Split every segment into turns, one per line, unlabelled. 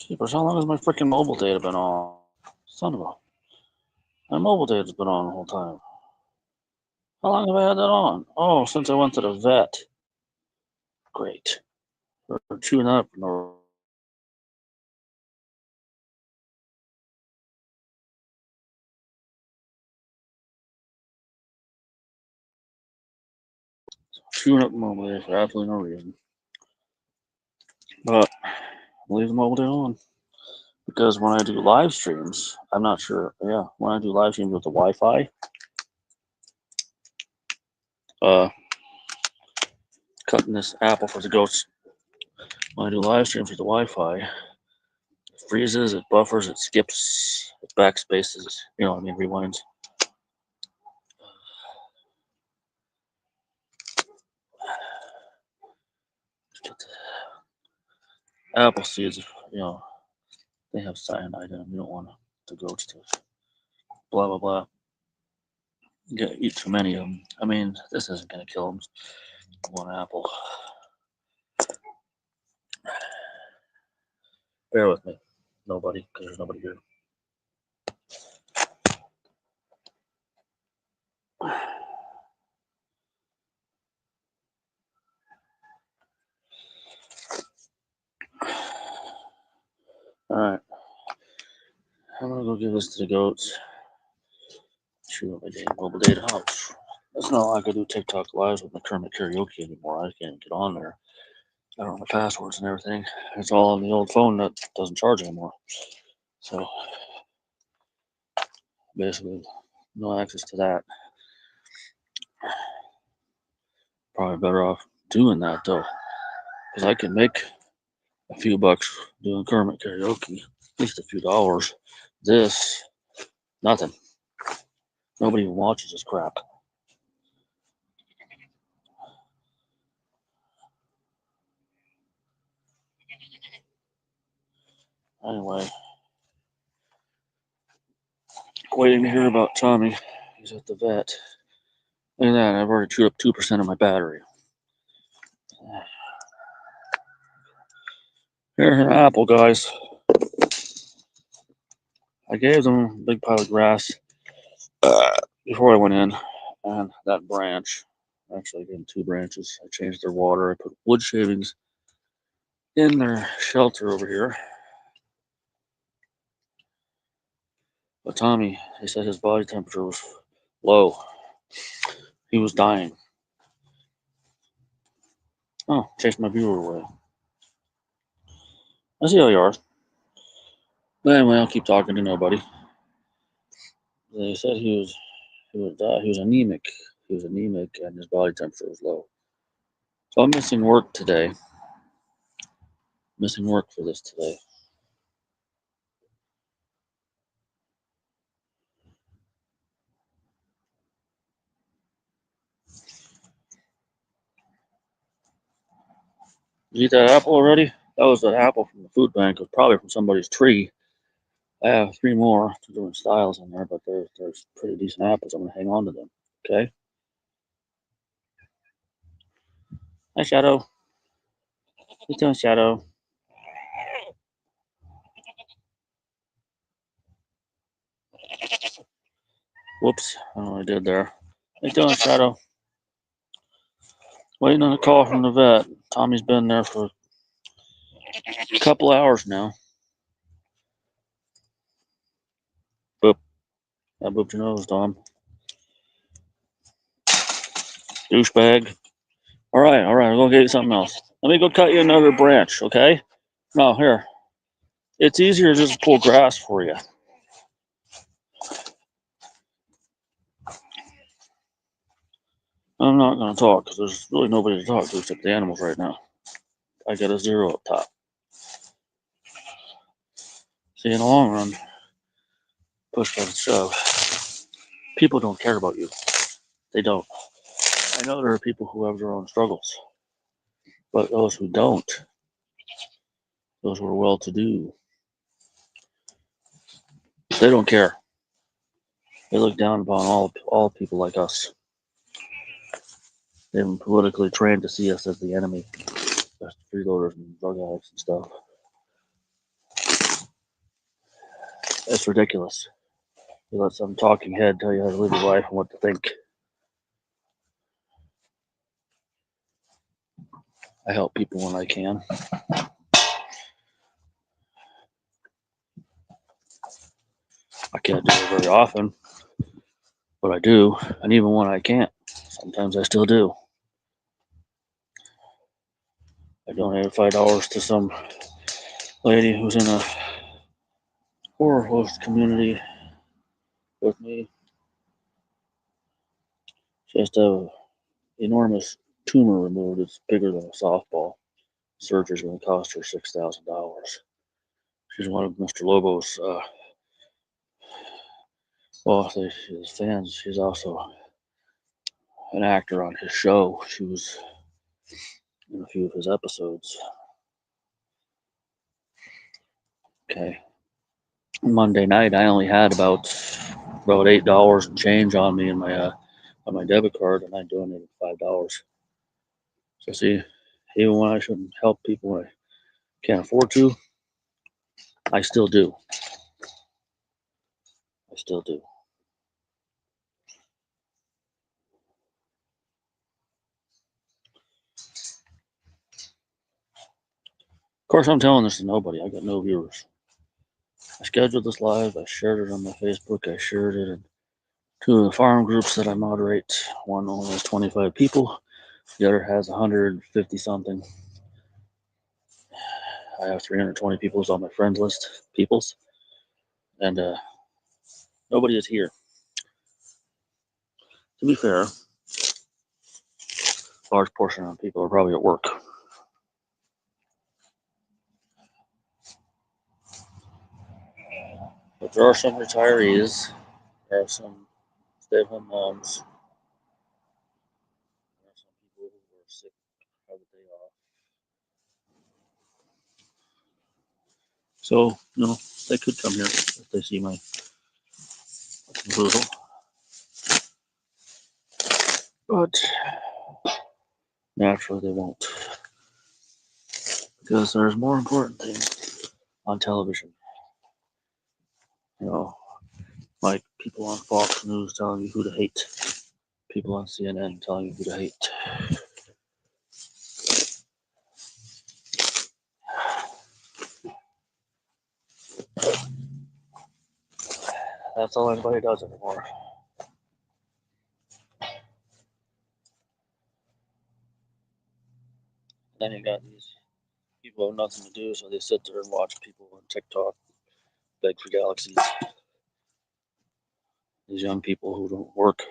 Jeepers, how long has my freaking mobile data been on? Son of a... My mobile data's been on the whole time. How long have I had that on? Oh, since I went to the vet. Great. We're chewing up. Chewing up mobile data for absolutely no reason. But I'll leave the mobile data on. Because when I do live streams, I'm not sure. Yeah, when I do live streams with the Wi-Fi, cutting this apple for the goats. When I do live streams with the Wi-Fi, it freezes, it buffers, it skips, it backspaces. You know what I mean? Rewinds. Apple seeds, you know, they have cyanide in them. You don't want the goats to blah blah blah. Eat too many of them. I mean, this isn't gonna kill them. One apple. Bear with me, nobody, because there's nobody here. All right, I'm gonna go give this to the goats. Chew up my damn mobile data. Oh, it's not like I do TikTok lives with my Kermit karaoke anymore. I can't get on there. I don't know my passwords and everything. It's all on the old phone that doesn't charge anymore. So basically, no access to that. Probably better off doing that though, because I can make a few bucks doing Kermit karaoke, at least a few dollars. This, nothing. Nobody even watches this crap. Anyway, waiting to hear about Tommy. He's at the vet. Look at that, I've already chewed up 2% of my battery. Here's an apple, guys. I gave them a big pile of grass before I went in, and that branch. Actually, I gave them 2 branches. I changed their water. I put wood shavings in their shelter over here. But Tommy, he said his body temperature was low. He was dying. Oh, chased my viewer away. I see how you are. But anyway, I'll keep talking to nobody. They said he was anemic. He was anemic and his body temperature was low. So I'm missing work today. Missing work for this today. You eat that apple already? That was an apple from the food bank. It was probably from somebody's tree. I have 3 more different styles in there, but there's pretty decent apples. I'm gonna hang on to them. Okay. Hi, Shadow. How you doing, Shadow? Whoops, I don't know what I did there. How you doing, Shadow? Waiting on a call from the vet. Tommy's been there for a couple hours now. Boop. I booped your nose, Tom. Douchebag. All right, I'm gonna get you something else. Let me go cut you another branch, okay? No, here. It's easier just to pull grass for you. I'm not gonna talk because there's really nobody to talk to except the animals right now. I got a 0 up top. See, in the long run, push comes to shove. People don't care about you. They don't. I know there are people who have their own struggles, but those who don't, those who are well-to-do, they don't care. They look down upon all people like us. They've been politically trained to see us as the enemy, as freeloaders and drug addicts and stuff. That's ridiculous. You let some talking head tell you how to live your life and what to think. I help people when I can. I can't do it very often, but I do. And even when I can't, sometimes I still do. I donated $5 to some lady who's in a horror host community with me. She has to have an enormous tumor removed. It's bigger than a softball. Surgery's going to cost her $6,000. She's one of Mr. Lobo's, his fans. She's also an actor on his show. She was in a few of his episodes. Okay. Monday night, I only had about $8 and change on me in my debit card, and I donated $5. So see, even when I shouldn't help people when I can't afford to, I still do. I still do. Of course, I'm telling this to nobody. I got no viewers. I scheduled this live. I shared it on my Facebook. I shared it in two of the farm groups that I moderate. One only has 25 people. The other has 150 something. I have 320 people on my friend list. And nobody is here. To be fair, a large portion of people are probably at work. But there are some retirees. There are some stay-at-home moms. There are some people who are sick, have a day off. So, they could come here if they see my proposal. But naturally, they won't. Because there's more important things on television. Like people on Fox News telling you who to hate. People on CNN telling you who to hate. That's all anybody does anymore. Then you got these people who have nothing to do, so they sit there and watch people on TikTok beg for galaxies. These young people who don't work,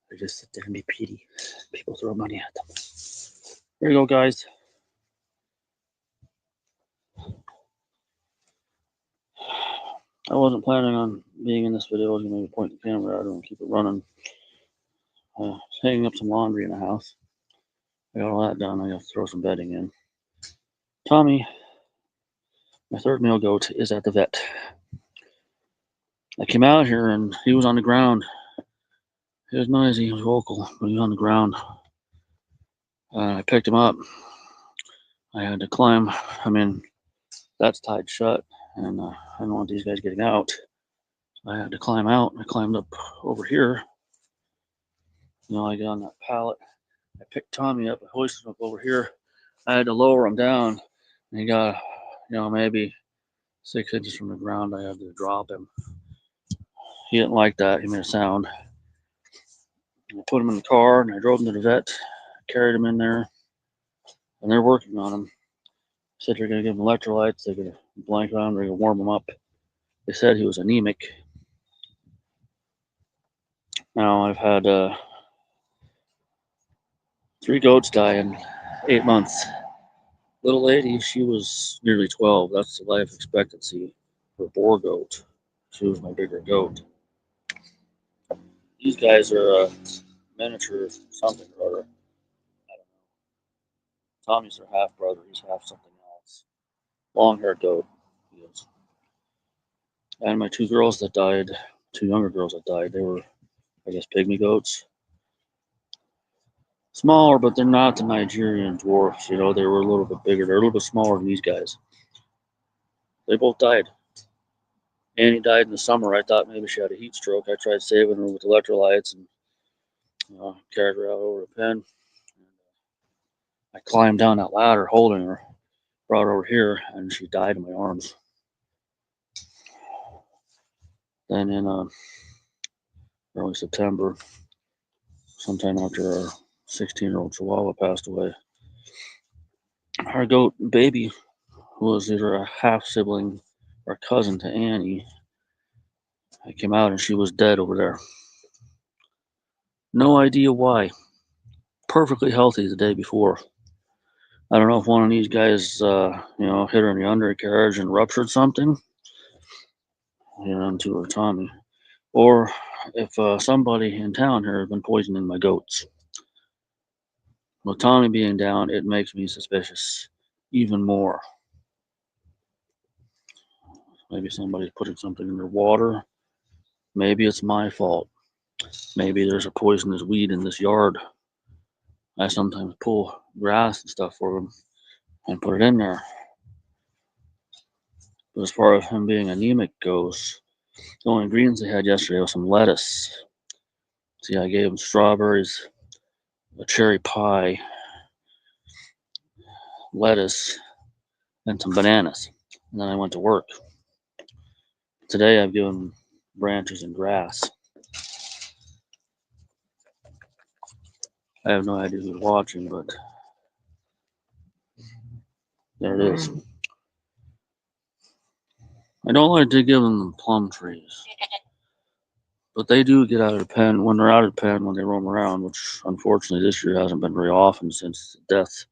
they just sit there and be petty. People throw money at them. Here you go, guys. I wasn't planning on being in this video. I was going to point the camera at it and keep it running. Hanging up some laundry in the house. I got all that done. I got to throw some bedding in. Tommy, my third male goat, is at the vet. I came out here and he was on the ground. He was noisy, he was vocal, but he was on the ground. I picked him up. I had to climb. That's tied shut, and I don't want these guys getting out. I had to climb out. I climbed up over here. I got on that pallet. I picked Tommy up. I hoisted him up over here. I had to lower him down. And he got, maybe 6 inches from the ground. I had to drop him. He didn't like that. He made a sound. I put him in the car and I drove him to the vet. Carried him in there, and they're working on him. Said they're going to give him electrolytes. They're going to blanket on him. They're going to warm him up. They said he was anemic. Now I've had 3 goats die in 8 months. Little lady, she was nearly 12. That's the life expectancy for a boar goat. She was my bigger goat. These guys are miniature something or other. I don't know. Tommy's their half brother. He's half something else. Long haired goat. He is. And my 2 girls that died, 2 younger girls that died, they were, I guess, pygmy goats. Smaller, but they're not the Nigerian dwarfs. They were a little bit bigger. They're a little bit smaller than these guys. They both died. Annie died in the summer. I thought maybe she had a heat stroke. I tried saving her with electrolytes and carried her out over the pen. I climbed down that ladder holding her, brought her over here, and she died in my arms. Then in early September, sometime after our 16-year-old Chihuahua passed away, our goat baby, who was either a half sibling or cousin to Annie, I came out and she was dead over there. No idea why. Perfectly healthy the day before. I don't know if one of these guys, hit her in the undercarriage and ruptured something, into her tummy, or if somebody in town here has been poisoning my goats. With Tommy being down, it makes me suspicious even more. Maybe somebody's putting something in their water. Maybe it's my fault. Maybe there's a poisonous weed in this yard. I sometimes pull grass and stuff for them and put it in there. But as far as him being anemic goes, the only greens they had yesterday was some lettuce. See, I gave him strawberries, a cherry pie, lettuce, and some bananas. And then I went to work. Today I've given him branches and grass. I have no idea who's watching, but there it is. I don't like to give them plum trees, but they do get out of the pen when they're out of the pen when they roam around, which unfortunately this year hasn't been very often since death.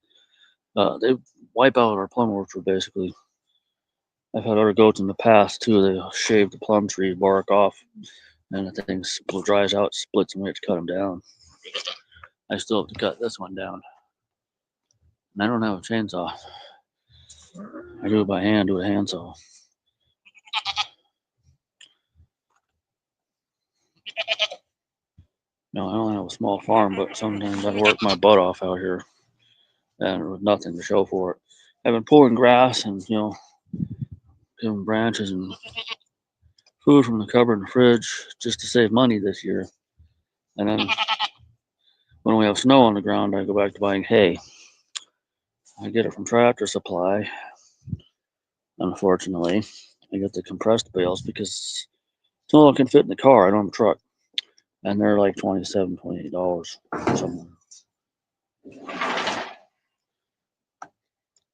They wipe out our plum orchard basically. I've had other goats in the past too. They shave the plum tree bark off, and the thing dries out, splits, and we have to cut them down. I still have to cut this one down, and I don't have a chainsaw. I do it by hand, do a handsaw. No, I only have a small farm, but sometimes I work my butt off out here, and with nothing to show for it. I've been pulling grass and giving branches and food from the cupboard and the fridge just to save money this year. And then when we have snow on the ground, I go back to buying hay. I get it from Tractor Supply. Unfortunately, I get the compressed bales because it's all I can fit in the car. I don't have a truck, and they're like $27, $28 somewhere.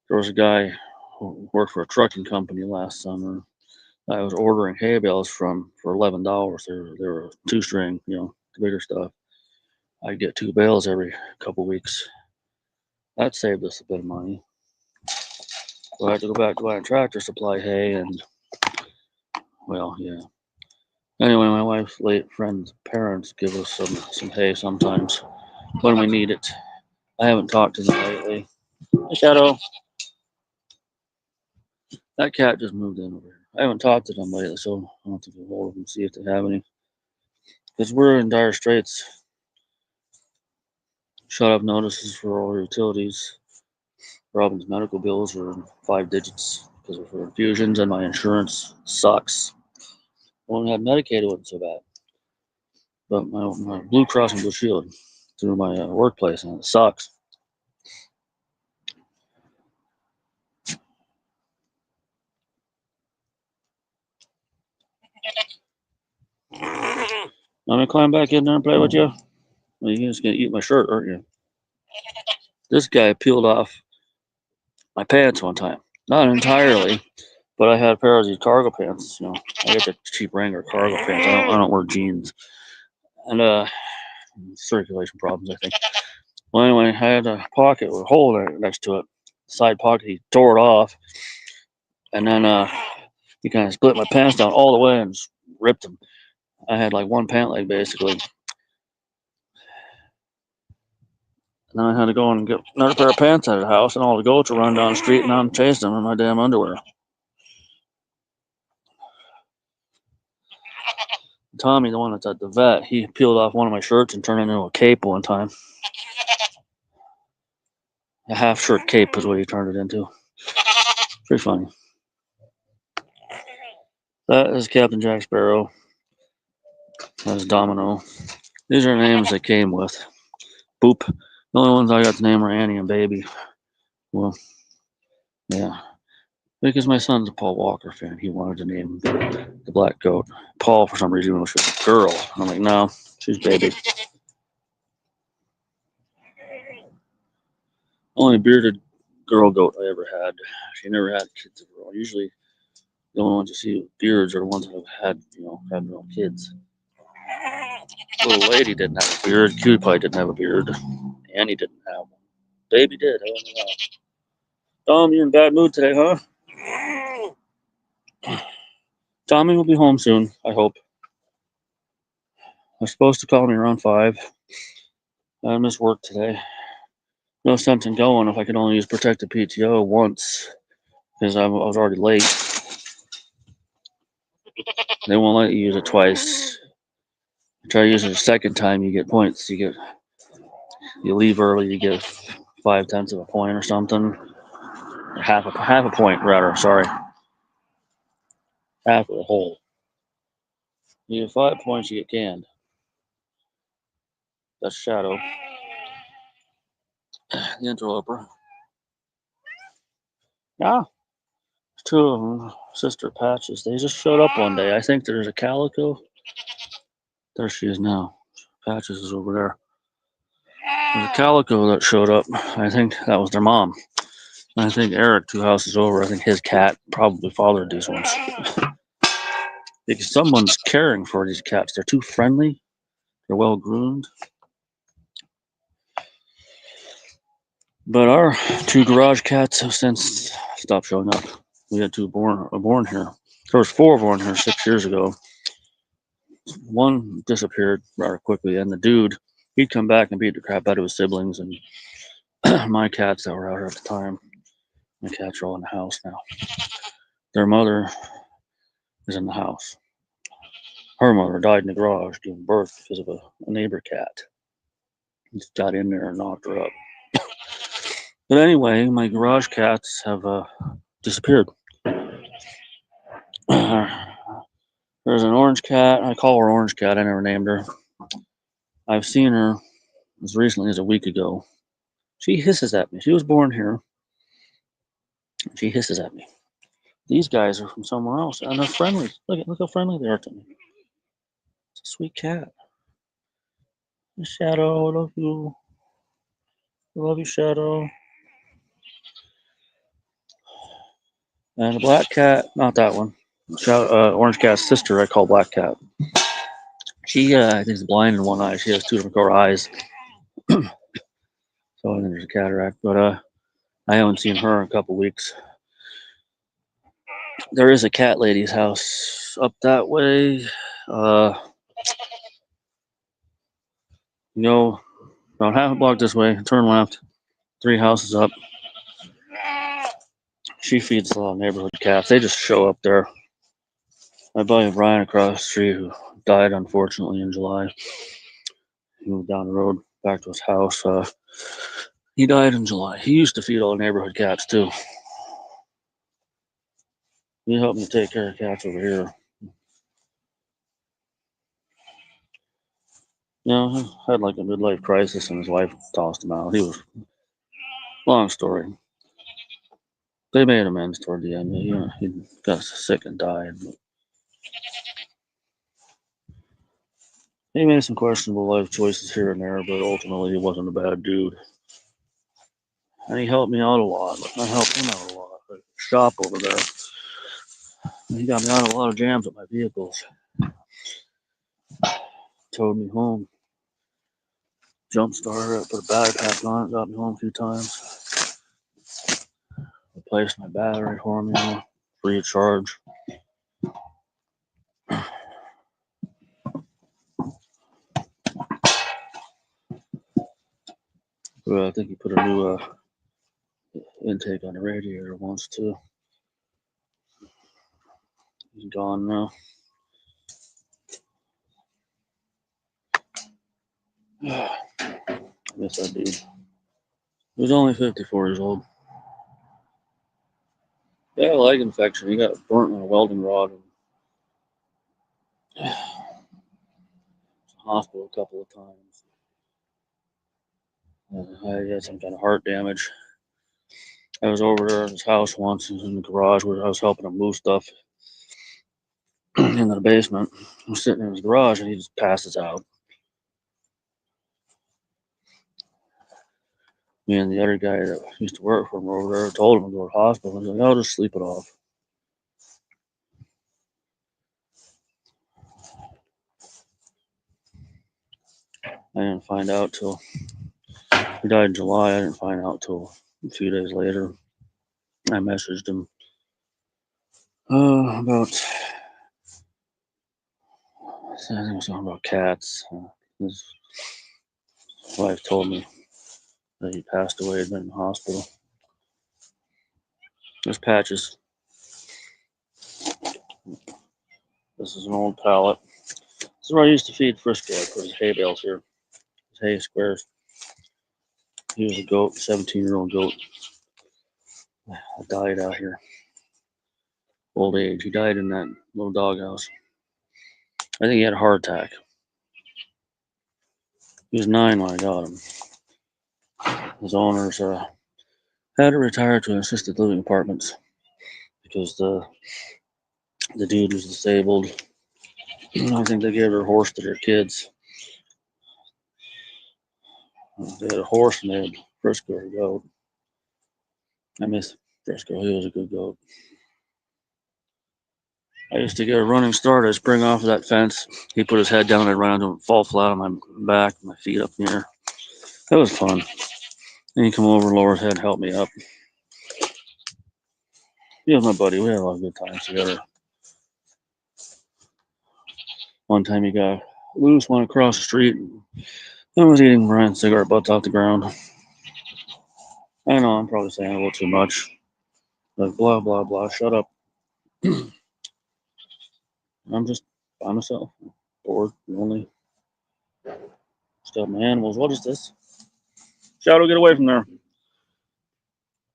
There was a guy who worked for a trucking company last summer. I was ordering hay bales from for $11. They were 2-string, the bigger stuff. I'd get 2 bales every couple weeks. That saved us a bit of money. So I had to go back to buying Tractor Supply hay, and well, yeah. Anyway, my wife's late friend's parents give us some hay sometimes when we need it. I haven't talked to them lately. Hey, Shadow. That cat just moved in over here. I haven't talked to them lately, so I'll have to go hold of them and see if they have any. Because we're in dire straits. Shut off notices for all utilities. Robin's medical bills are 5 digits because of her infusions, and my insurance sucks. When I had Medicaid, it wasn't so bad. But my Blue Cross and Blue Shield through my workplace, and it sucks. I'm gonna climb back in there and play with you. Well, you're just gonna eat my shirt, aren't you? This guy peeled off my pants one time. Not entirely, but I had a pair of these cargo pants. I get the cheap Wrangler cargo pants. I don't wear jeans, and circulation problems, I think. Well, anyway, I had a pocket with a hole in it next to it. Side pocket, he tore it off, and then he kind of split my pants down all the way and just ripped them. I had like one pant leg basically. And then I had to go and get another pair of pants out of the house, and all the goats were running down the street, and I'm chasing them in my damn underwear. Tommy, the one that's at the vet, he peeled off one of my shirts and turned it into a cape one time. A half shirt cape is what he turned it into. Pretty funny. That is Captain Jack Sparrow. That's Domino. These are names they came with. Boop. The only ones I got to name are Annie and Baby. Well, yeah. Because my son's a Paul Walker fan. He wanted to name the black goat. Paul, for some reason, was a girl. I'm like, no, she's Baby. Only bearded girl goat I ever had. She never had kids of her own. Usually, the only ones you see with beards are the ones that have had, had their own kids. Little lady didn't have a beard. Cutie Pie didn't have a beard. Annie didn't have one. Baby did. I don't know. Tom, you're in bad mood today, huh? Tommy will be home soon, I hope. They're supposed to call me around 5. I missed work today. No sense in going if I could only use protected PTO once, because I was already late. They won't let you use it twice. You try to use it a second time, you get points. You leave early, you get 5/10 of a point or something. Half a point rather. Sorry, half of the whole. You get 5 points, you get canned. That's Shadow, the interloper. Yeah, 2 of them, sister patches. They just showed up one day. I think there's a calico. There she is now. Patches is over there. There's a calico that showed up. I think that was their mom. I think Eric, 2 houses over, I think his cat probably fathered these ones. Because someone's caring for these cats. They're too friendly. They're well groomed. But our 2 garage cats have since stopped showing up. We had 2 born here. There was 4 born here 6 years ago. One disappeared rather quickly, and the dude, he'd come back and beat the crap out of his siblings and my cats that were out here at the time. My cats are all in the house now. Their mother is in the house. Her mother died in the garage giving birth because of a neighbor cat. Just got in there and knocked her up. But anyway, my garage cats have disappeared. There's an orange cat. I call her Orange Cat. I never named her. I've seen her as recently as a week ago. She hisses at me. She was born here. She hisses at me. These guys are from somewhere else, and they're friendly. Look how friendly they are to me. It's a sweet cat. Shadow, I love you. I love you, Shadow. And the black cat, not that one. Orange Cat's sister, I call Black Cat. She, I think, is blind in one eye. She has 2 different color eyes. So I think there's a cataract. But I haven't seen her in a couple weeks. There is a cat lady's house up that way. Go about half a block this way, turn left, 3 houses up. She feeds a lot of neighborhood cats. They just show up there. My buddy Brian across the street, who died unfortunately in July, he moved down the road back to his house. He died in July. He used to feed all the neighborhood cats too. He helped me take care of cats over here. He had like a midlife crisis and his wife tossed him out. He was, long story. They made amends toward the end. He got sick and died. But he made some questionable life choices here and there, but ultimately he wasn't a bad dude. And he helped me out a lot. I helped him out a lot. At the shop over there. He got me out of a lot of jams with my vehicles. Towed me home. Jump starter it, put a battery pack on it, got me home a few times. Replaced my battery for me, free of charge. I think he put a new intake on the radiator once too. He's gone now. I miss that dude. He was only 54 years old. Yeah, leg infection. He got burnt on a welding rod and hospital a couple of times. I had some kind of heart damage. I was over there at his house once in the garage where I was helping him move stuff into the basement. I was sitting in his garage and he just passes out. Me and the other guy that used to work for him over there told him to go to the hospital. He's like, I'll just sleep it off. I didn't find out till he died in July. I didn't find out till a few days later. I messaged him about, I think it was something about cats. His wife told me that he passed away, had been in the hospital. There's Patches. This is an old pallet. This is where I used to feed Frisco. I put his hay bales here, his hay squares. He was a goat, 17-year-old goat. Died out here. Old age. He died in that little doghouse. I think he had a heart attack. He was 9 when I got him. His owners had to retire to assisted living apartments because the dude was disabled. I think they gave their horse to their kids. They had a horse and they had Frisco, a goat. I miss Frisco. He was a good goat. I used to get a running start. I'd spring off of that fence. He'd put his head down and run into him, fall flat on my back, my feet up in the air. That was fun. Then he'd come over, lower his head, help me up. He was my buddy. We had a lot of good times together. One time he got loose, went across the street, and I was eating Brian's cigarette butts off the ground. I know I'm probably saying a little too much. Like, blah, blah, blah. Shut up. I'm just by myself. Bored, lonely. Still my animals. What is this? Shadow, get away from there.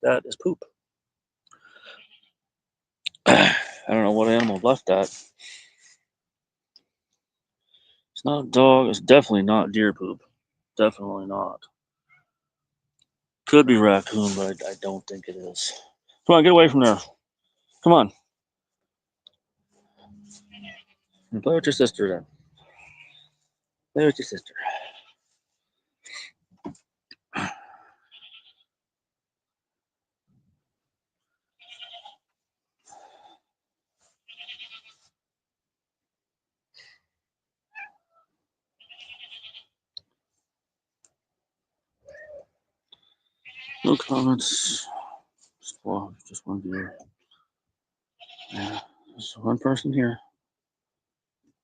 That is poop. I don't know what animal left that. It's not a dog. It's definitely not deer poop. Definitely not. Could be raccoon, but I don't think it is. Come on, get away from there. Come on. And play with your sister then. Play with your sister. No comments. Just one viewer. Yeah, there's one person here.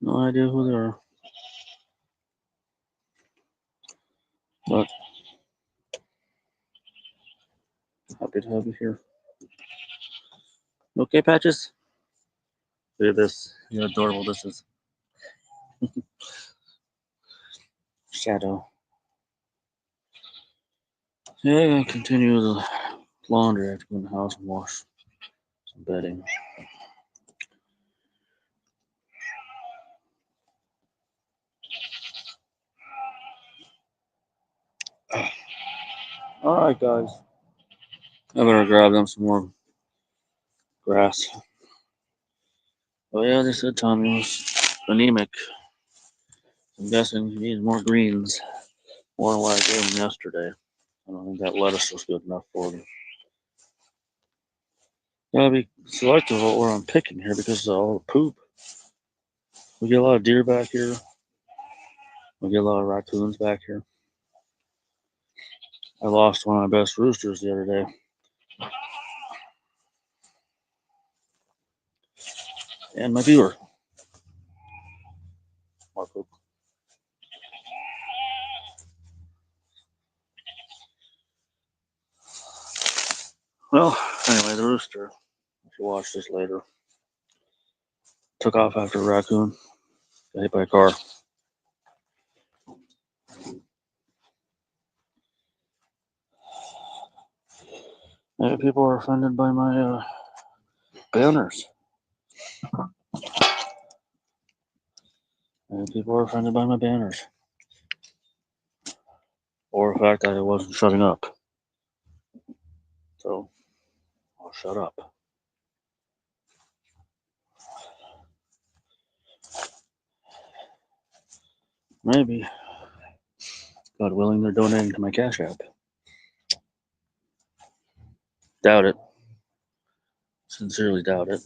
No idea who they are. But happy to have you here. Okay, Patches? Look at this. How adorable this is. Shadow. Yeah, I'm gonna continue the laundry. I have to go in the house and wash some bedding. Alright, guys. I better grab them some more grass. Oh, yeah, they said Tommy was anemic. I'm guessing he needs more greens. More than what I gave him yesterday. I don't think that lettuce was good enough for him. Gotta be selective of what I'm picking here because of all the poop. We get a lot of deer back here. We get a lot of raccoons back here. I lost one of my best roosters the other day. And my viewer. More poop. Well, anyway, the rooster, if you watch this later, took off after a raccoon. Got hit by a car. Maybe people are offended by my banners. And people are offended by my banners. Or the fact that I wasn't shutting up. So, I'll shut up. Maybe. God willing, they're donating to my Cash App. Doubt it. Sincerely doubt it.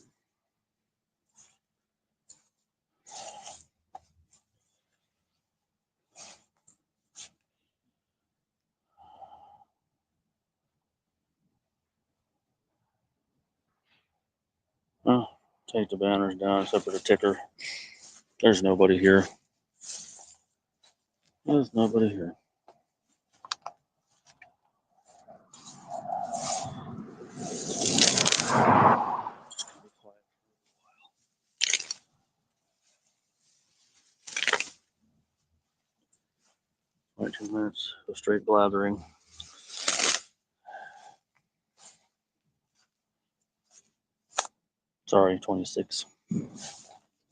Oh, take the banners down except for the ticker. There's nobody here. There's nobody here. Just gonna be quiet. 22 minutes of straight blathering. Sorry, 26.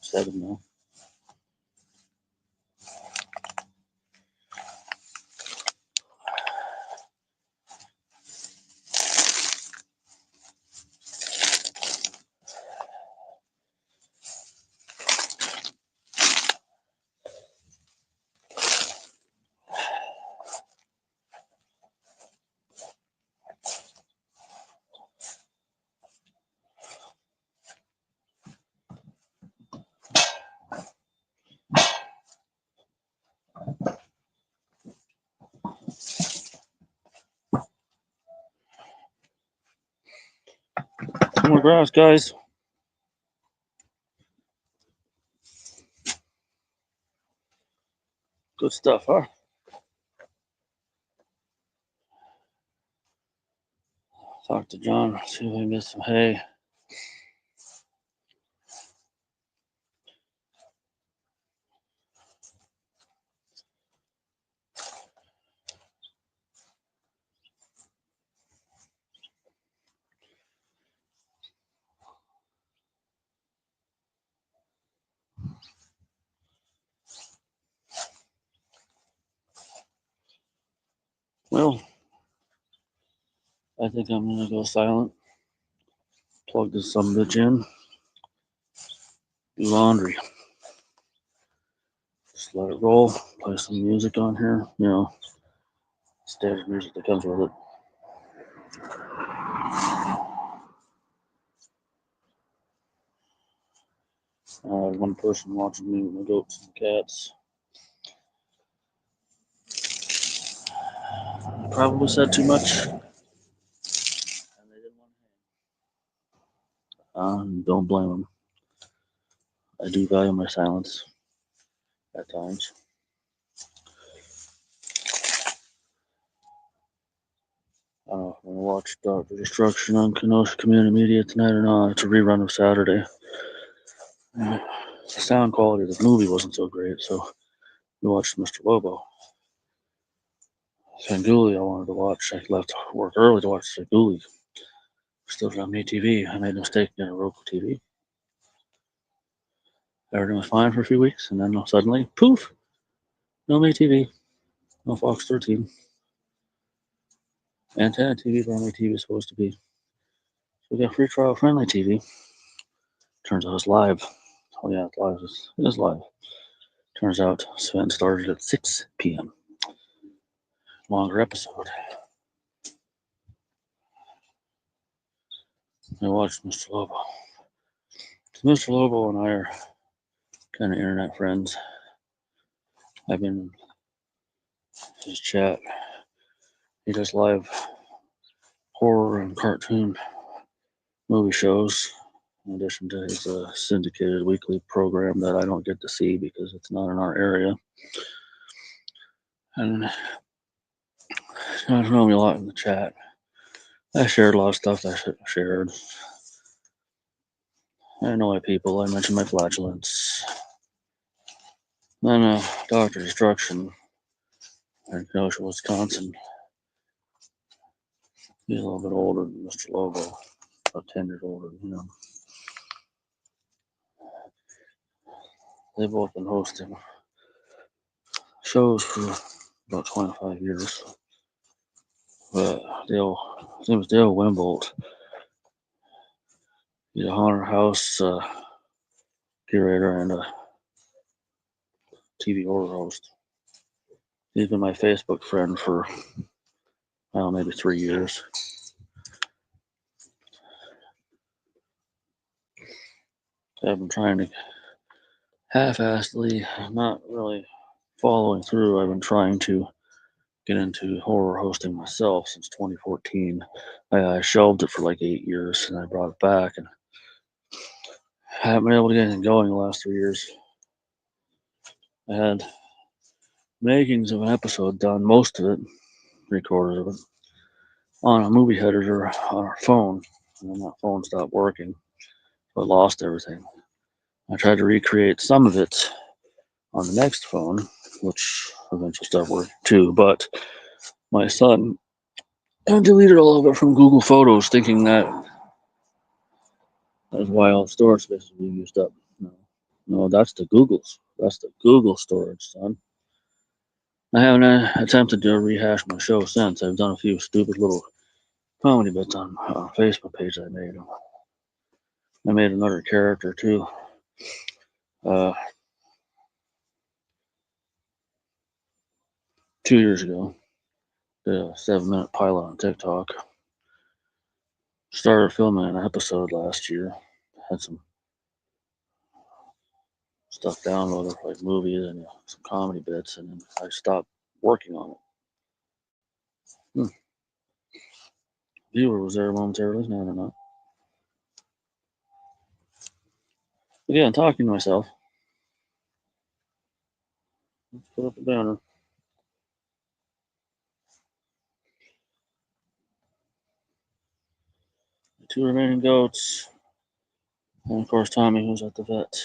7 now. More grass, guys. Good stuff, huh? Talk to John, see if we can get some hay. Well, I think I'm gonna go silent. Plug this sumbitch in. Do laundry. Just let it roll. Play some music on here. You know, standard music that comes with it. One person watching me with my goats and cats. Probably said too much. And they didn't want to. Don't blame them. I do value my silence at times. I don't know if I'm gonna watch Dr. Destruction on Kenosha Community Media tonight or not. It's a rerun of Saturday. The sound quality of the movie wasn't so great, so we watched Mr. Lobo. Sanguli I wanted to watch. I left work early to watch Sanguli. Still got me TV. I made a mistake getting a Roku TV. Everything was fine for a few weeks, and then suddenly, poof, no me TV, no Fox 13. Antenna TV is where my TV is supposed to be. So we got free trial friendly TV. Turns out it's live. Oh yeah, it's live. It is live. Turns out Sven started at 6 p.m. Longer episode. I watched Mr. Lobo. So Mr. Lobo and I are kind of internet friends. I've been in his chat. He does live horror and cartoon movie shows, in addition to his syndicated weekly program that I don't get to see because it's not in our area. And he's got to know me a lot in the chat. I shared a lot of stuff that I shared. I annoy people. I mention my flatulence. Then Dr. Destruction in Kenosha, Wisconsin. He's a little bit older than Mr. Lobo, about 10 years older, you know.
They've both been hosting shows for about 25 years. But his name is Dale Wimbold. He's a haunted house curator and a TV horror host. He's been my Facebook friend for, maybe 3 years. I've been trying to half-assedly, not really following through. I've been trying to get into horror hosting myself since 2014. I shelved it for like 8 years and I brought it back and haven't been able to get anything going the last 3 years. I had makings of an episode done, most of it, 3/4 of it, on a movie editor on our phone, and then that phone stopped working, so I lost everything. I tried to recreate some of it on the next phone, which eventually stopped working too, but my son deleted all of it from Google Photos, thinking that was why all the storage space is being used up. No, that's the Google's. That's the Google storage, son. I haven't attempted to rehash my show since. I've done a few stupid little comedy bits on a Facebook page I made. I made another character too. 2 years ago. Did a 7-minute pilot on TikTok. Started filming an episode last year. Had some stuff downloaded, like movies and some comedy bits, and then I stopped working on it. Viewer was there momentarily, now they're not. Again, talking to myself. Let's put up a banner. The 2 remaining goats. And of course, Tommy, who's at the vet.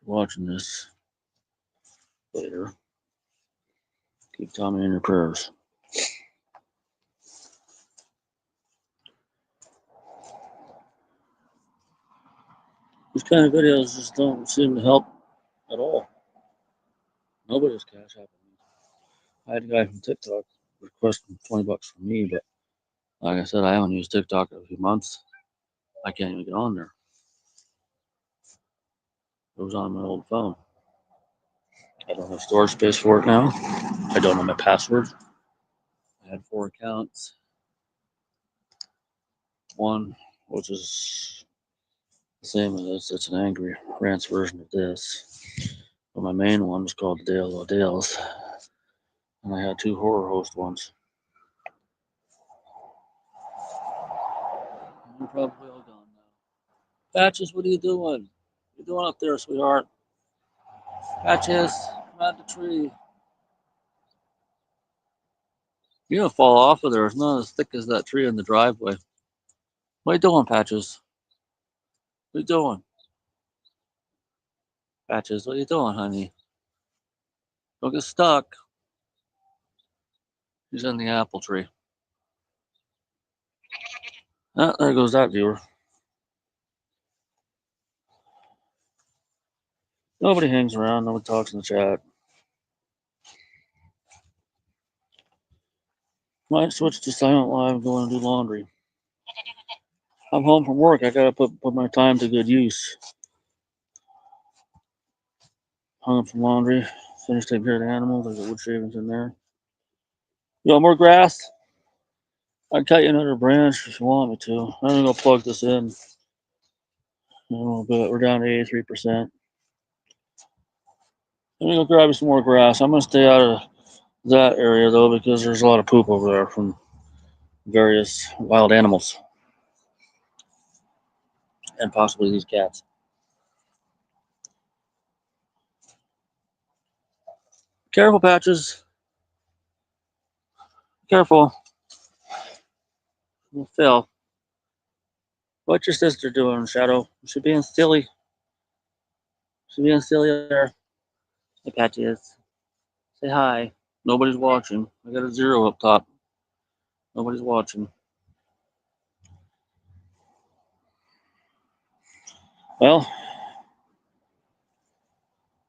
Watching this later. Keep Tommy in your prayers. These kind of videos just don't seem to help at all. Nobody's cash happening. I had a guy from TikTok requesting $20 from me, but like I said, I haven't used TikTok in a few months. I can't even get on there. It was on my old phone. I don't have storage space for it now. I don't know my password. I had 4 accounts. One, which is the same as this, it's an Angry Rants version of this. But my main one was called Dale O'Dale's. And I had 2 horror host ones. You're probably all gone now. Patches, what are you doing? What are you doing up there, sweetheart? Patches, come out the tree. You're gonna fall off of there. It's not as thick as that tree in the driveway. What are you doing, Patches? What are you doing? Patches, what are you doing, honey? Don't get stuck. He's in the apple tree. Ah, there goes that viewer. Nobody hangs around. Nobody talks in the chat. Might switch to silent live and go and do laundry. I'm home from work. I gotta put my time to good use. Hung up some laundry. Finished taking care of the animals. There's the wood shavings in there. You want more grass? I'd cut you another branch if you want me to. I'm gonna go plug this in a little bit. We're down to 83%. Let me go grab you some more grass. I'm gonna stay out of that area though because there's a lot of poop over there from various wild animals and possibly these cats. Careful, Patches. Careful. You'll fail. What's your sister doing, Shadow? She's being silly. She's being silly there. Hey, Patches. Say hi. Nobody's watching. I got a 0 up top. Nobody's watching. Well,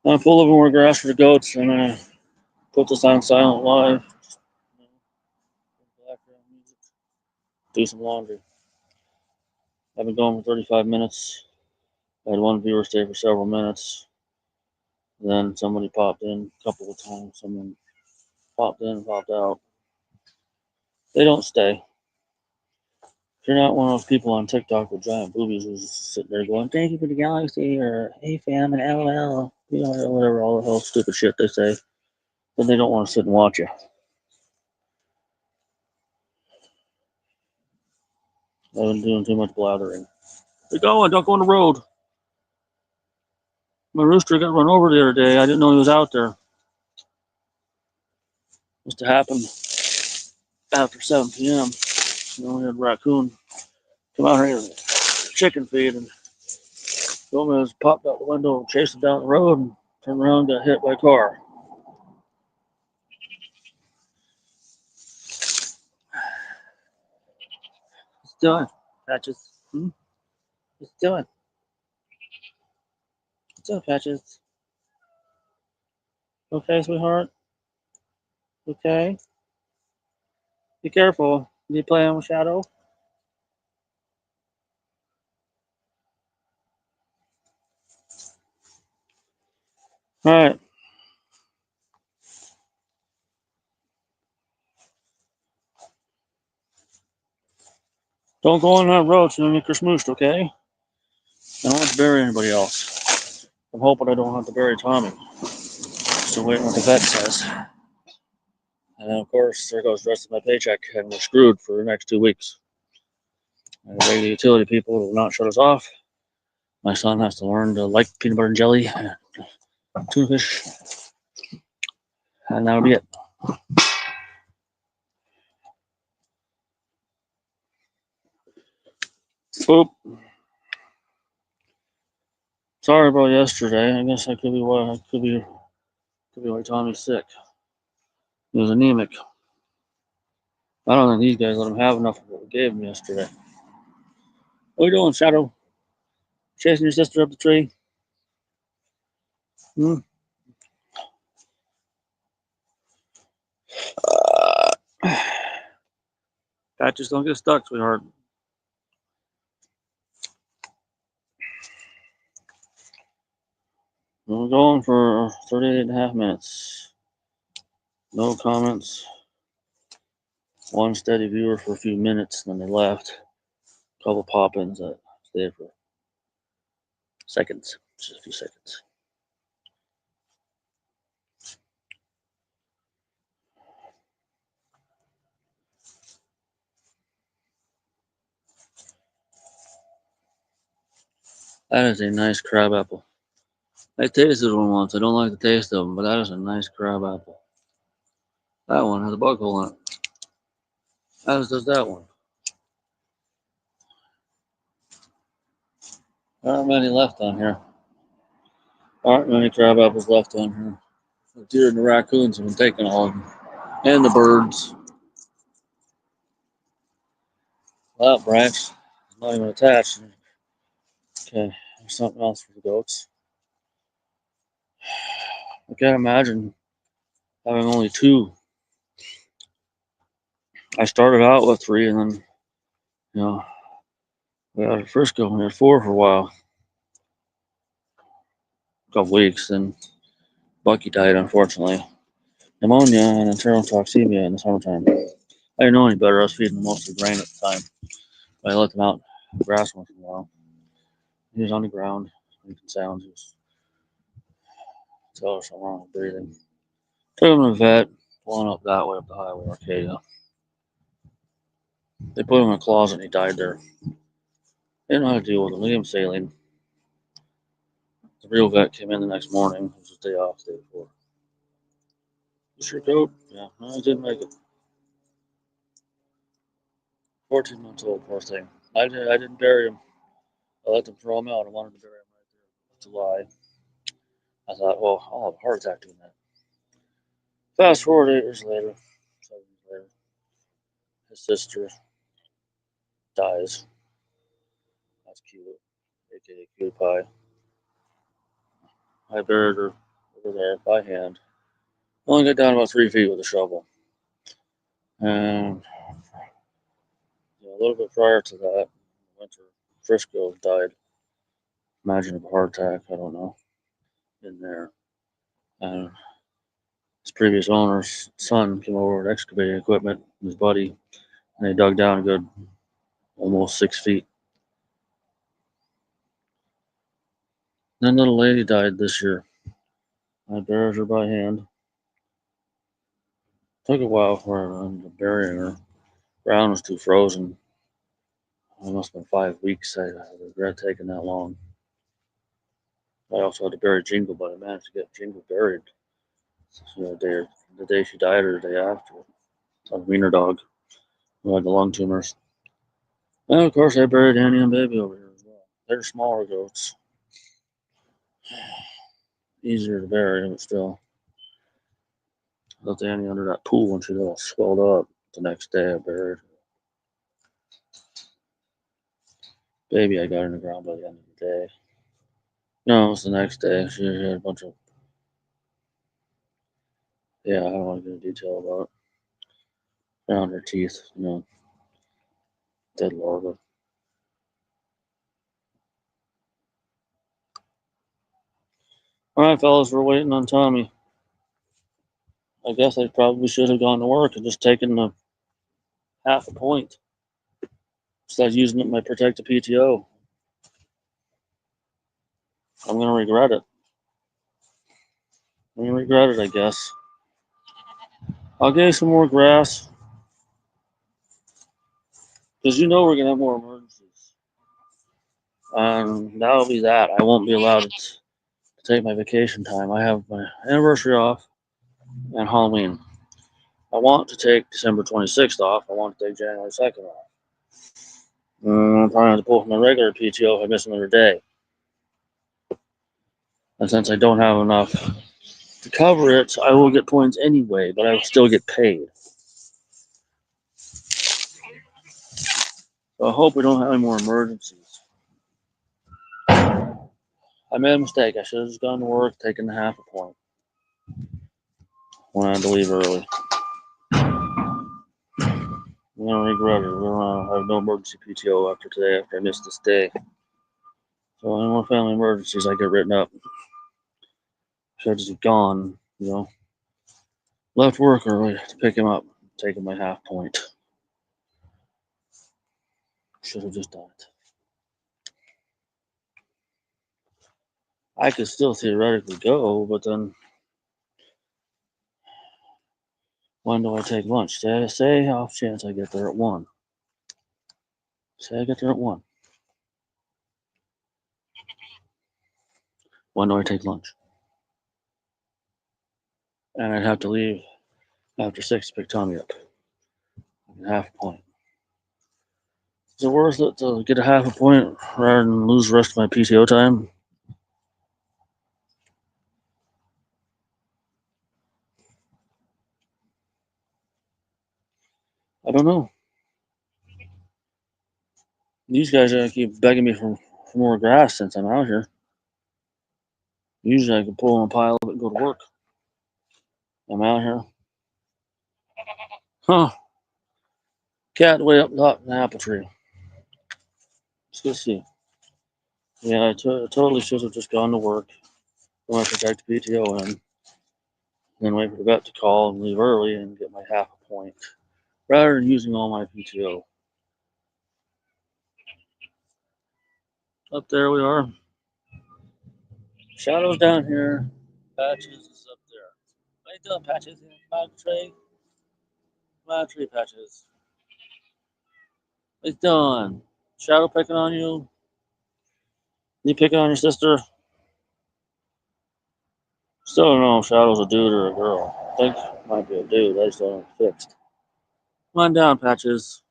I'm full of more grass for the goats, and I put this on silent live. Background music. Do some laundry. I've been going for 35 minutes. I had one viewer stay for several minutes. Then somebody popped in a couple of times. Someone popped in and popped out. They don't stay. If you're not one of those people on TikTok with giant boobies who's sitting there going, "Thank you for the galaxy," or "Hey fam," and LOL, you know, whatever, all the hell stupid shit they say, but they don't want to sit and watch you. I've been doing too much blathering. Where you going? Don't go on the road. My rooster got run over the other day. I didn't know he was out there. Must have happened after 7 p.m. You know, we had a raccoon come out here and chicken feed, and Gomez popped out the window and chased him down the road and turned around and got hit by a car. What's doing? Patches. What's doing? What's up, Patches? Okay, sweetheart? Okay? Be careful. You playing with Shadow? Alright. Don't go on that road so you don't get smooshed, okay? I don't want to bury anybody else. I'm hoping I don't have to bury Tommy. Still waiting what the vet says. And then, of course, there goes the rest of my paycheck, and we're screwed for the next 2 weeks. And the regular utility people will not shut us off. My son has to learn to like peanut butter and jelly, and tuna fish, and that'll be it. Boop. Sorry about yesterday. I guess I could be why Tommy's sick. He was anemic. I don't think these guys let him have enough of what we gave him yesterday. What are you doing, Shadow? Chasing your sister up the tree? Hmm? Patches, don't get stuck, sweetheart. We're going for 38.5 minutes. No comments. One steady viewer for a few minutes, then they left. A couple pop-ins that stayed for seconds, just a few seconds. That is a nice crab apple. I tasted one once. I don't like the taste of them, but that is a nice crab apple. That one has a bug hole in it. As does that one. There aren't many left on here. Aren't many crab apples left on here. The deer and the raccoons have been taking all of them. And the birds. That branch is not even attached. Okay, there's something else for the goats. I can't imagine having only 2. I started out with 3, and then, you know, we had Frisco, we had 4 for a while. A couple weeks, then Bucky died, unfortunately. Pneumonia and internal toxemia in the summertime. I didn't know any better. I was feeding them mostly grain at the time. But I let them out grass once in a while. He was on the ground, making sounds. He was something wrong with breathing. Took him to the vet, pulling up that way up the highway, Arcadia. They put him in a closet and he died there. They didn't know how to deal with him. They gave him saline. The real vet came in the next morning. It was his day off, the day before. You sure goat? Yeah, no, he didn't make it. 14 months old, poor thing. I didn't bury him. I let them throw him out. I wanted to bury him right there. It's a lie. I thought, well, I'll have a heart attack doing that. Fast forward 8 years later, 7 years later, his sister dies. That's cute, aka Cutie Pie. I buried her over there by hand. Only got down about 3 feet with a shovel. And a little bit prior to that, winter, Frisco died. Imagine a heart attack, I don't know, in there. And his previous owner's son came over with excavating equipment, his buddy, and they dug down a good almost 6 feet. Then little lady died this year. I buried her by hand. Took a while for burying her. Ground was too frozen. It must have been 5 weeks. I regret taking that long. I also had to bury Jingle, but I managed to get Jingle buried. The day she died or the day after. A wiener dog who had the lung tumors. And of course, I buried Annie and Baby over here as well. They're smaller goats. Easier to bury, but still. I left Annie under that pool and she all swelled up. The next day I buried her. Baby, I got in the ground by the end of the day. No, it was the next day. She had a bunch of. Yeah, I don't want to get into detail about it. Around her teeth, dead larva. Alright, fellas, we're waiting on Tommy. I guess I probably should have gone to work and just taken the half a point. Instead of using my protected PTO. I'm going to regret it. I guess. I'll get some more grass. Because we're going to have more emergencies. And that'll be that. I won't be allowed to take my vacation time. I have my anniversary off and Halloween. I want to take December 26th off. I want to take January 2nd off. I'm trying to pull from my regular PTO if I miss another day. And since I don't have enough to cover it, I will get points anyway, but I will still get paid. So I hope we don't have any more emergencies. I made a mistake. I should have just gone to work, taken the half a point when I had to leave early. I'm going to regret it. We're going to have no emergency PTO after today, after I missed this day. So any more family emergencies, I get written up. Should have just gone, left work early to pick him up, taking my half point. Should have just done it. I could still theoretically go, but then when do I take lunch? Say off chance I get there at 1. Say I get there at 1. When do I take lunch? And I'd have to leave after 6 to pick Tommy up. Half a point. Is it worth it to get a half a point rather than lose the rest of my PTO time? I don't know. These guys are gonna keep begging me for more grass since I'm out here. Usually I can pull on a pile of it and go to work. I'm out here. Huh. Cat way up top in the apple tree. Let's go see. Yeah, I totally should have just gone to work. When I protect the PTO in. Then wait for the vet to call and leave early and get my half a point. Rather than using all my PTO. Up there we are. Shadow's down here. Patches is up there. How you doing, Patches? Come out of the tree. Come out of the tree, Patches. What you doing? Shadow picking on you? You picking on your sister? Still don't know if Shadow's a dude or a girl. I think it might be a dude. I just don't have it fixed. Come on down, Patches.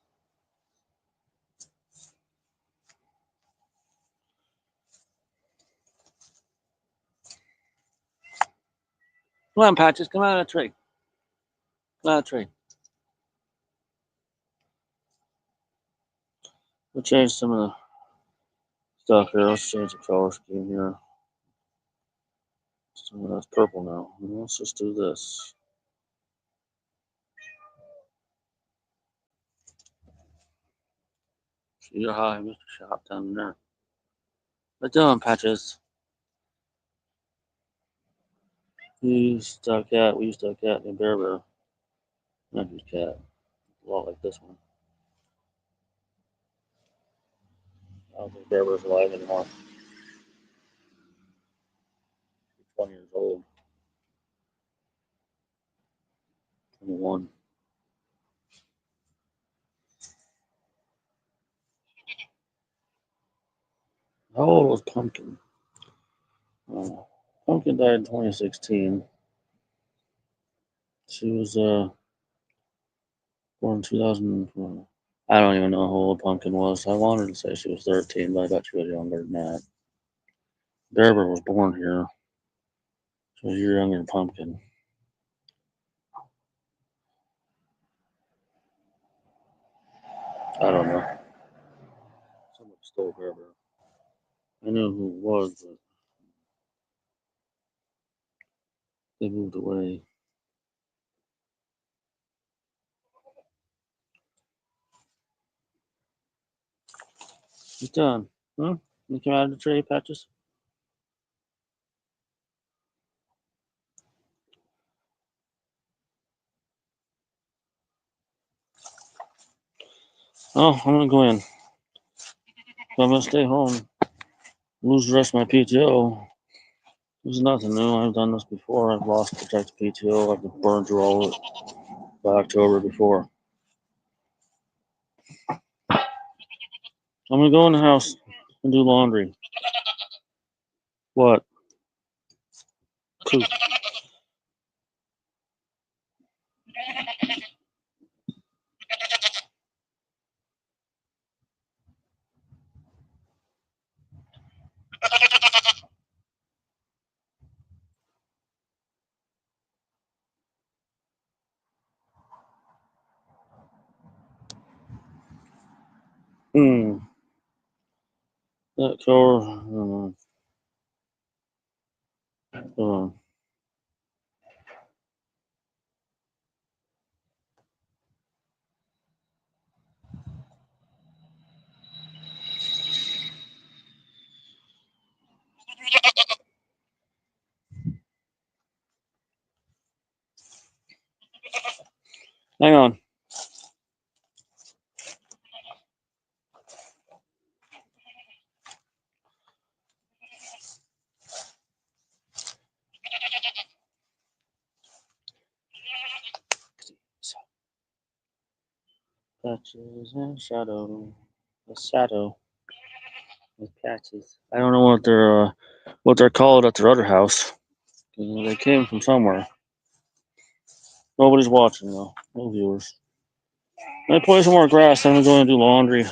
Come on, Patches. Come out of the tree. Come out of the tree. We'll change some of the stuff here. Let's change the color scheme here. So that's purple now. Let's just do this. You're high, Mr. Shop down there. What doing, Patches? We used to cat named Bear Bear. Not his cat. A lot like this one. I don't think Bear Bear's alive anymore. He's 20 years old. 21. How old was Pumpkin? Pumpkin died in 2016. She was born in 2000. I don't even know how old Pumpkin was. I wanted to say she was 13, but I bet she was younger than that. Bear Bear was born here. She was a year younger than Pumpkin. I don't know. Someone stole Bear Bear. I knew who it was, but they moved away. He's done. Huh? You came out of the tray, Patches? Oh, I'm gonna go in. I'm gonna stay home. Lose the rest of my PTO. This is nothing new. I've done this before. I've lost protected PTO. I've been burned through all of it by October before. I'm gonna go in the house and do laundry. What? Poop. Hmm. That car. Hang on. Patches and shadow. The shadow with patches. I don't know what they're called at their other house. They came from somewhere. Nobody's watching though. No viewers. I play some more grass. I'm gonna go and do laundry.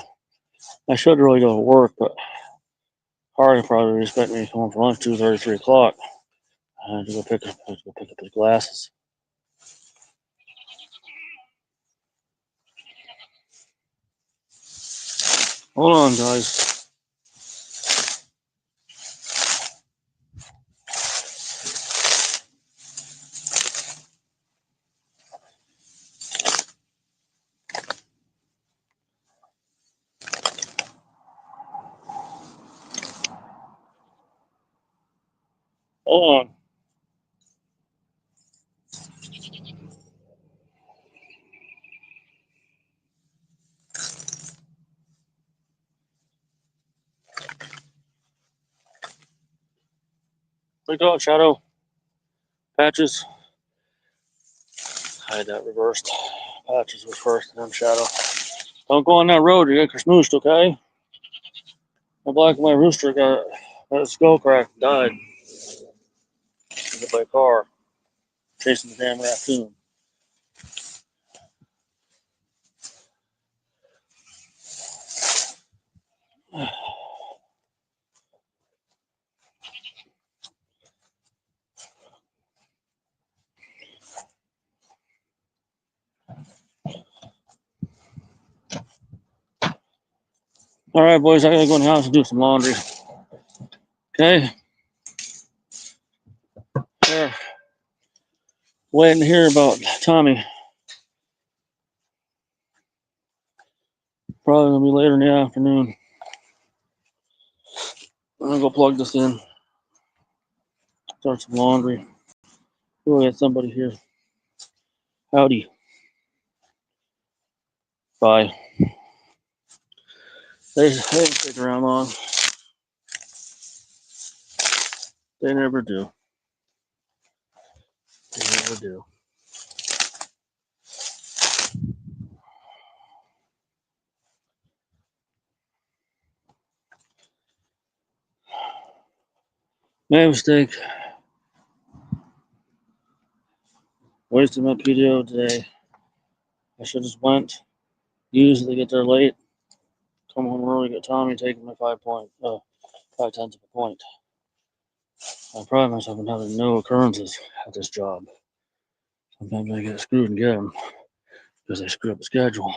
I should really go to work, but Hardy probably expect me to come home for lunch 2:30, 3 o'clock. I have to go pick up his glasses. Hold on, guys. Hold on. Wake up, Shadow. Patches. I had that reversed. Patches was first, and then Shadow. Don't go on that road. You get smooshed, okay? My black and white rooster got his skull cracked, died. Hit by a car, chasing the damn raccoon. All right, boys, I gotta go in the house and do some laundry. Okay. Waiting to hear about Tommy. Probably gonna be later in the afternoon. I'm gonna go plug this in. Start some laundry. Oh, we got somebody here. Howdy. Bye. They don't stick around long. They never do. They never do. My mistake. Wasted my PTO today. I should have just went. Usually get there late. Come home early, get Tommy taking my 5 tenths of a point. I pride myself on having no occurrences at this job. Sometimes I get screwed and get them because I screw up the schedule.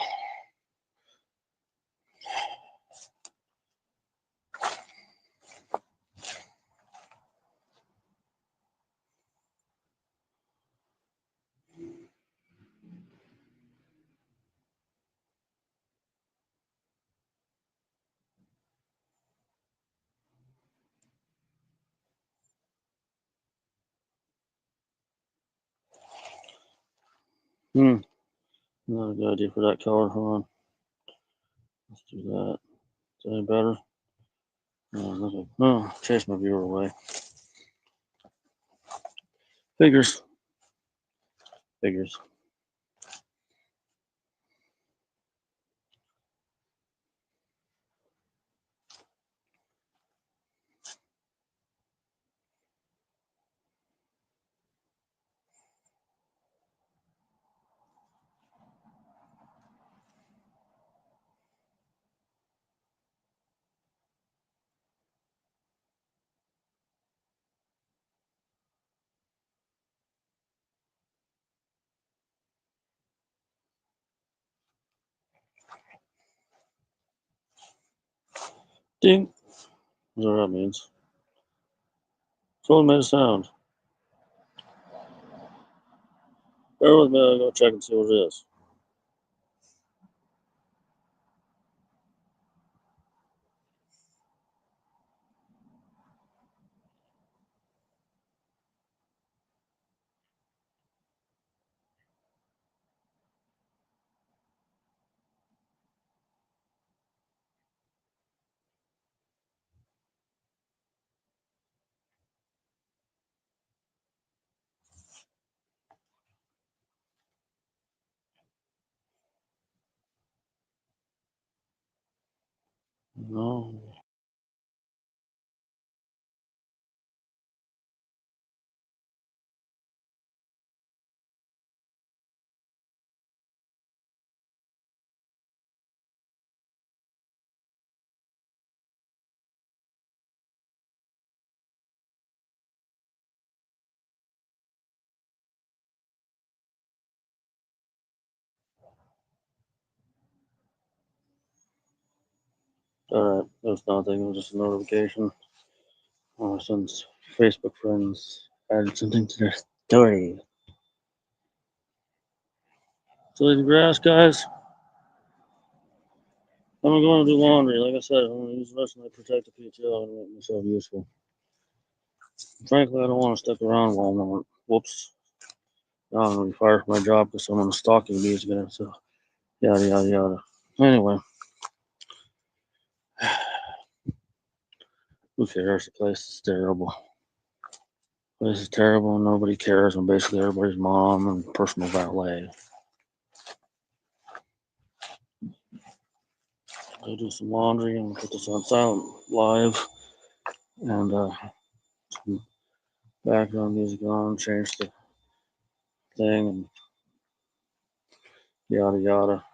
Not a good idea for that color. Hold on. Let's do that. Is that any better? No, chase my viewer away. Figures. Ding. That's what that means. Someone made a sound. Bear with me, I'll go check and see what it is. No. Alright, that's nothing. It was just a notification. Since Facebook friends added something to their story. So the grass, guys. I'm going to do laundry. Like I said, I'm going to use the rest of my protective PTO and make myself useful. Frankly, I don't want to stick around while I'm on. Whoops. Now I'm going to be fired from my job because someone stalking me is going to. So, yada, yada, yada. Anyway. Who cares? The place is terrible. The place is terrible and nobody cares. I'm basically everybody's mom and personal valet. I do some laundry and put this on silent live. And some background music on, change the thing, and yada, yada.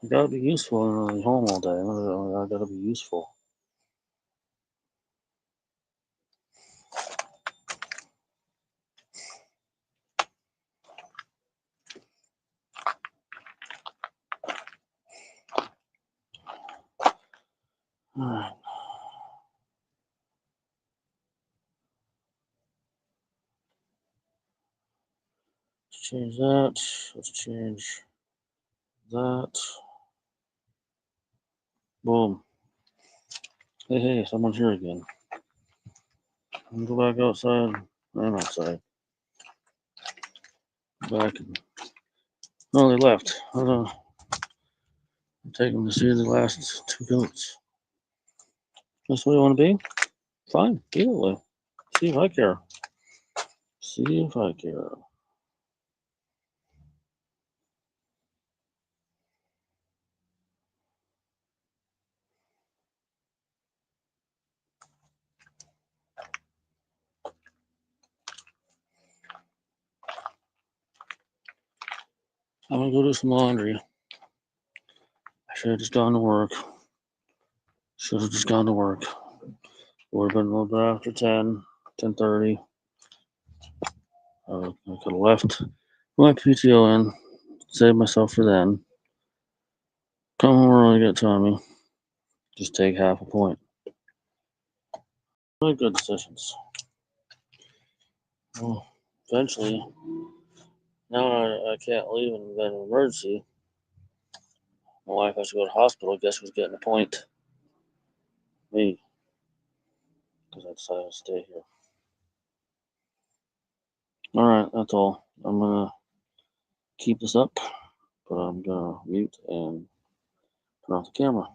I gotta be useful and I'm home all day. I gotta be useful. Alright. change that. Let's change that. Boom. Hey, someone's here again. I'm gonna go back outside. I'm outside. Back and no, they left. I'm taking them to see the last two goats. That's what you want to be? Fine, either way. See if I care. See if I care. I'm gonna go do some laundry. I should have just gone to work. Should have just gone to work. Would have been a little bit after 10:30. I could have left my PTO in, saved myself for then. Come home early, get Tommy. Just take half a point. Really good decisions. Well, eventually, now I can't leave in an event of emergency. My wife has to go to the hospital. Guess who's getting a point? Me. Because I decided to stay here. Alright, that's all. I'm gonna keep this up, but I'm gonna mute and turn off the camera.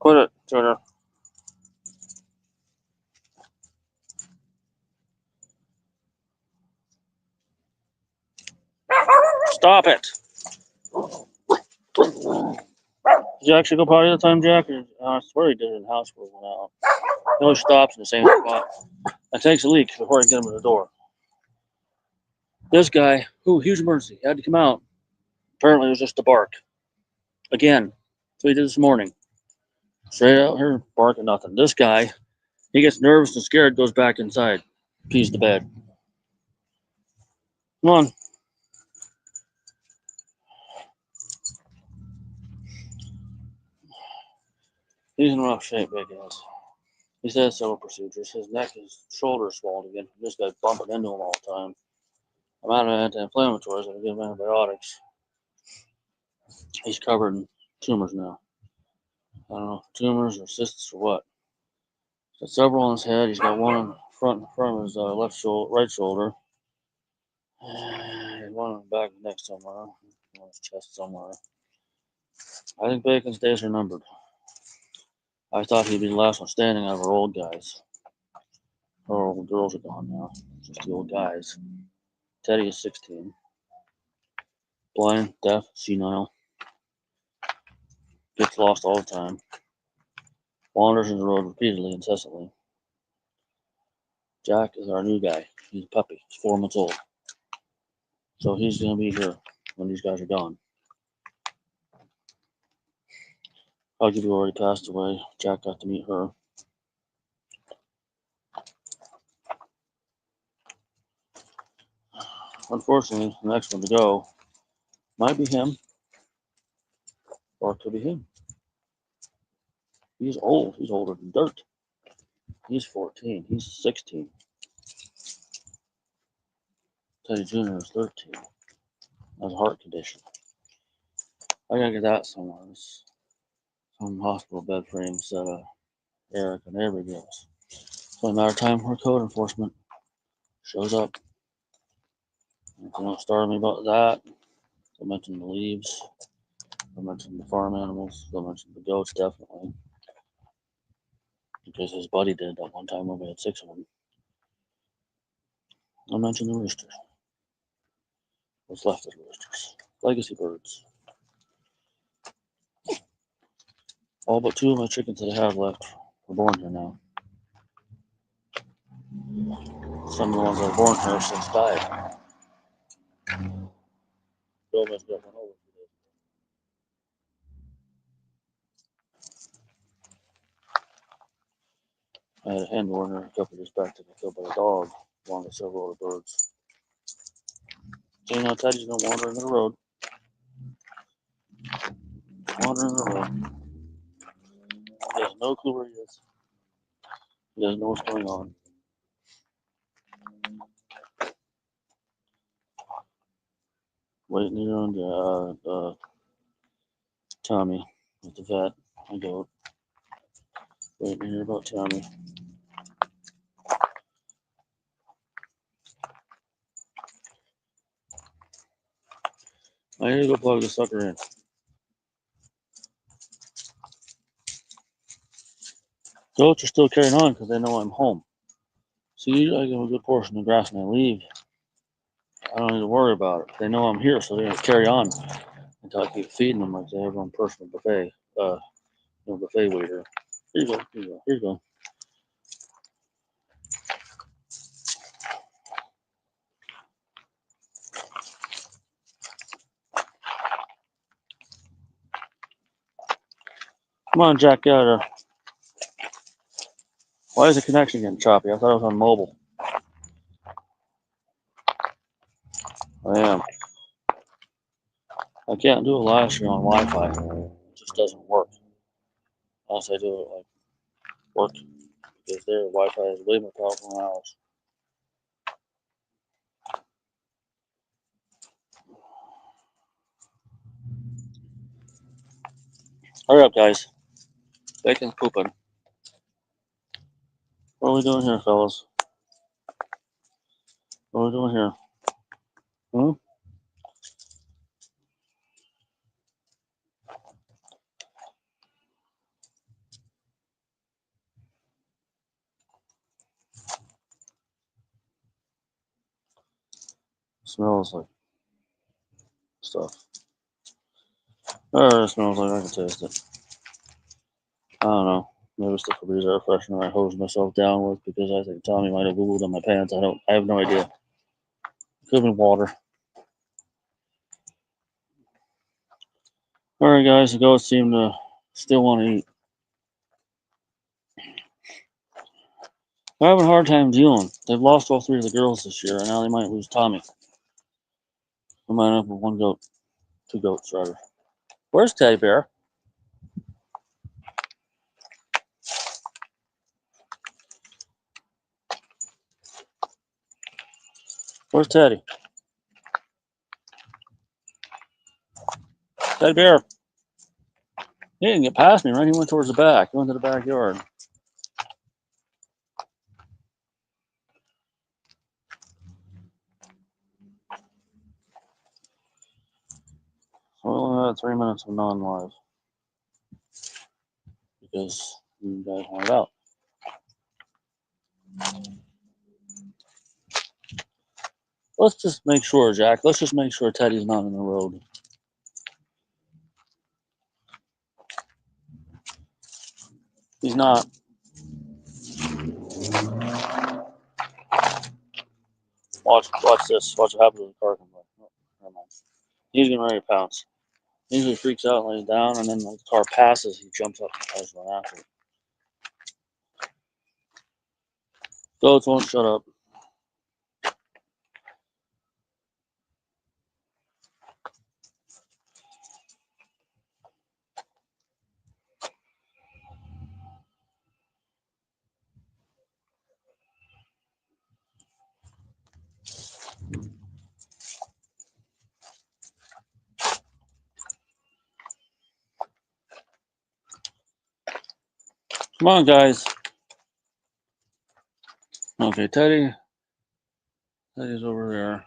Quit it, Junior. Stop it. Did you actually go potty the time, Jack? I swear he did it in the house before he went out. He always stops in the same spot and takes a leak before I get him to the door. This guy, huge emergency, had to come out. Apparently, it was just a bark. Again, that's what he did this morning. Straight out here, barking nothing. This guy, he gets nervous and scared, goes back inside, pees the bed. Come on. He's in rough shape, big ass. He's had several procedures. His neck, his shoulder swelled again. This guy bumping into him all the time. I'm out of anti-inflammatories. I give him antibiotics. He's covered in tumors now. I don't know if tumors or cysts or what. He's got several on his head. He's got one in front of his right shoulder. One on the back of the neck somewhere. One on his chest somewhere. I think Bacon's days are numbered. I thought he'd be the last one standing out of our old guys. Our old girls are gone now. Just the old guys. Teddy is 16. Blind, deaf, senile. Gets lost all the time. Wanders in the road repeatedly, incessantly. Jack is our new guy. He's a puppy. He's 4 months old. So he's going to be here when these guys are gone. Huggy already passed away. Jack got to meet her. Unfortunately, the next one to go might be him, or it could be him. He's old. He's older than dirt. He's 14. He's 16. Teddy Jr. is 13. Has a heart condition. I gotta get that somewhere. Some hospital bed frame set of Eric and everybody else. It's only a matter of time where code enforcement shows up. If they don't start me about that, they'll mention the leaves. They'll mention the farm animals. They'll mention the goats, definitely. Because his buddy did that one time when we had 6 of them. I'll mention the roosters. What's left of the roosters. Legacy birds. All but 2 of my chickens that I have left were born here now. Some of the ones that were born here have since died. Gomez got one over 2 days ago. I had a hen born here a couple years back that got killed by a dog, along with several other birds. So you know, Teddy's gonna wander in the road. Wandering in the road. He has no clue where he is. He doesn't know what's going on. Waiting here on Tommy at the vet. I go. Waiting to hear about Tommy. I need to go plug the sucker in. Goats are still carrying on because they know I'm home. See, I give a good portion of the grass and I leave. I don't need to worry about it. They know I'm here, so they're gonna carry on until I keep feeding them like they have on personal buffet, buffet waiter. Here you go, here you go, here you go. Come on, Jack, get out of there. Why is the connection getting choppy? I thought it was on mobile. I am. I can't do a live stream on Wi-Fi. It just doesn't work. Unless I do it like work, because their Wi-Fi is way more powerful than ours. Hurry up, guys. Bacon's pooping. What are we doing here, fellas? What are we doing here? Hmm? smells like stuff. Or it smells like I can taste it. I don't know. Maybe it's the Febreze air freshener I hosed myself down with because I think Tommy might have boo-booed on my pants. I have no idea. Could have been water. Alright guys, the goats seem to still want to eat. They're having a hard time dealing. They've lost all 3 of the girls this year, and now they might lose Tommy. They might end up with 1 goat. 2 goats, rather. Where's Teddy Bear? Where's Teddy? Teddy Bear. He didn't get past me, right? He went towards the back. He went to the backyard. So we only had 3 minutes of non-live because you guys wanted out. Let's just make sure, Jack. Let's just make sure Teddy's not in the road. He's not. Watch this. Watch what happens when the car comes by. Oh, never mind. He's getting ready to pounce. He usually freaks out and lays down, and then when the car passes, he jumps up and tries to run after it. Goats won't shut up. Come on, guys. Okay, Teddy's over there.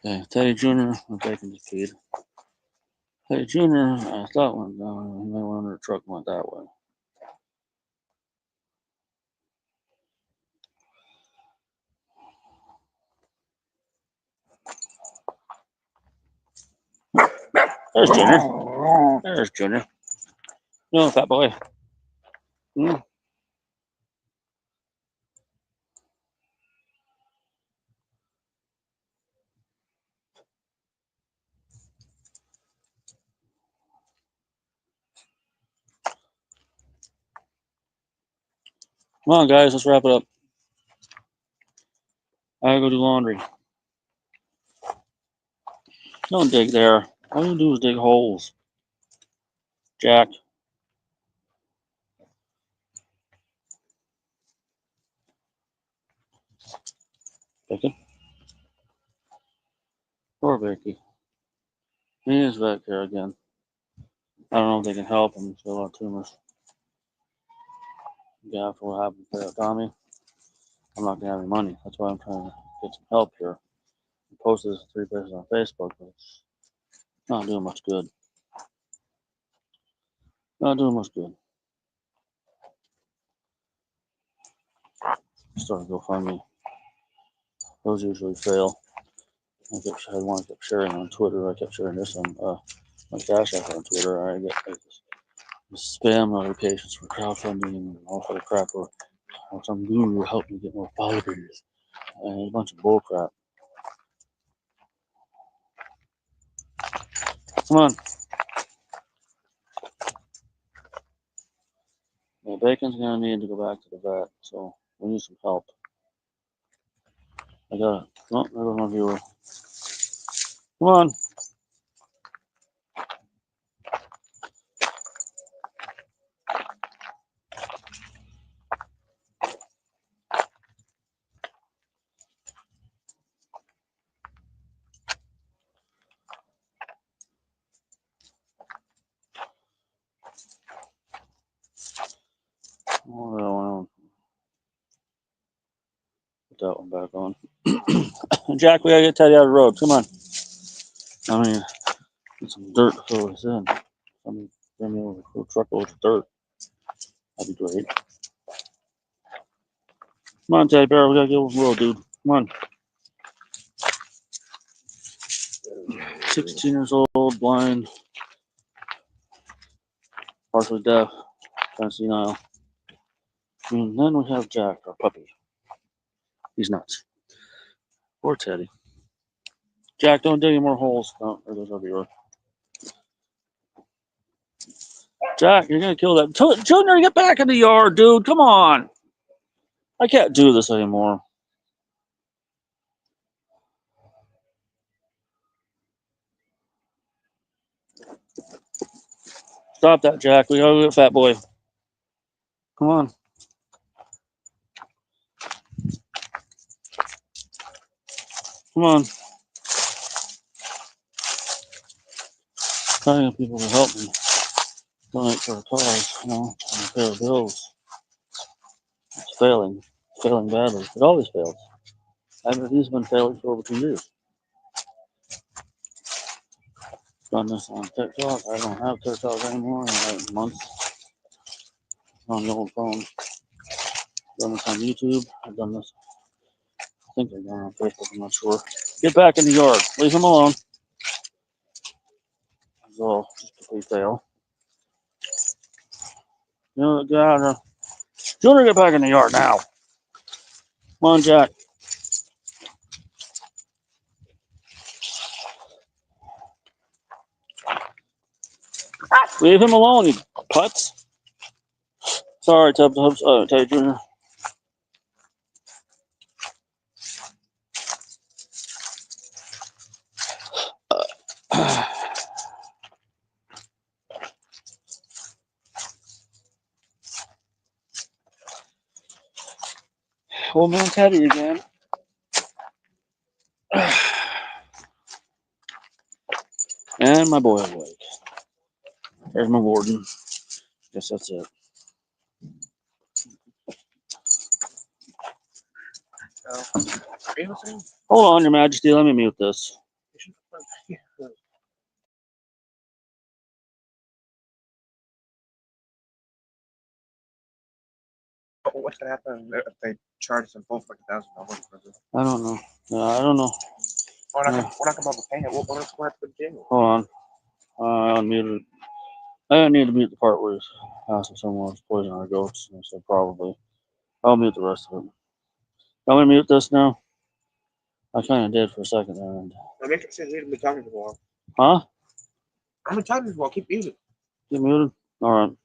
Okay, Teddy Jr. I'm taking the feed. Teddy Jr. I thought went down. He might went under the truck and went that way. There's Junior. There's Junior. No, fat boy. Mm. Come on, guys, let's wrap it up. I gotta go do laundry. Don't dig there. All you do is dig holes. Jack. Bacon. Poor Becky. He is back there again. I don't know if they can help him. He's got a lot of tumors. Yeah, after what happened to Tommy, I'm not gonna have any money. That's why I'm trying to get some help here. I posted this in 3 places on Facebook, but it's not doing much good. Not doing much good. Starting to GoFundMe. Those usually fail. I had one I kept sharing on Twitter. I kept sharing this on my Cash App on Twitter. I get this spam notifications for crowdfunding and all sort of crap, or some guru will help me get more followers. And a bunch of bull crap. Come on. Yeah, Bacon's gonna need to go back to the vet, so we need some help. I got it. Oh, there goes my viewer. Come on. Oh, no, put that one back on. Jack, we gotta get Teddy out of the road. Come on. I mean, get some dirt to fill this in. I mean, bring me over a truckload of dirt. That'd be great. Come on, Teddy Bear, we gotta get over the road, dude. Come on. 16 years old, blind, partially deaf, kind of senile. And then we have Jack, our puppy. He's nuts. Poor Teddy. Jack, don't dig any more holes. No, there goes over your. Jack, you're gonna kill that. Junior, get back in the yard, dude. Come on. I can't do this anymore. Stop that, Jack. We gotta get fat boy. Come on. Come on. Trying to get people to help me donate for a cause, trying to pay our bills. It's failing. It's failing badly. It always fails. He's been failing for over 2 years. Done this on TikTok. I don't have TikTok anymore. I have months on the old phone. Done this on YouTube. I've done this. I think I've done it on Facebook. I'm not sure. Get back in the yard. Leave him alone. So, just a complete fail. Get out of there. Junior, get back in the yard now. Come on, Jack. Leave him alone, you putz. Sorry, Teddy Junior. Old man Teddy again. And my boy awake. There's my warden. Guess that's it. Hold on, Your Majesty. Let me mute this.
What's gonna happen if they charge them both like $1,000?
I don't know. I don't know.
We're not gonna be able to pay it. What else will have to do?
Hold on. I unmuted. I didn't need to mute the part where he's asking someone to poison our goats. I said probably. I'll mute the rest of it. Want me to mute this now? I kind of did for a second there.
I make it say leave the time as well.
Huh?
I'm the time as well. Keep using.
You muted? All right.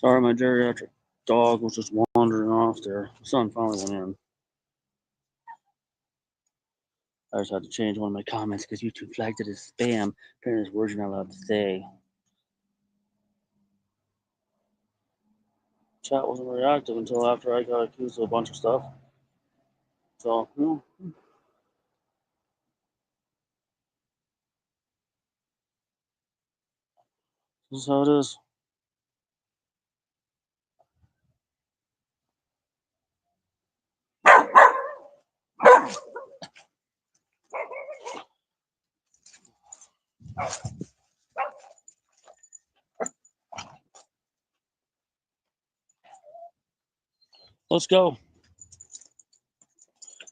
Sorry, my geriatric dog was just wandering off there. The sun finally went in. I just had to change one of my comments because YouTube flagged it as spam. Apparently, there's words you're not allowed to say. Chat wasn't very active until after I got accused of a bunch of stuff. So, this is how it is. Let's go.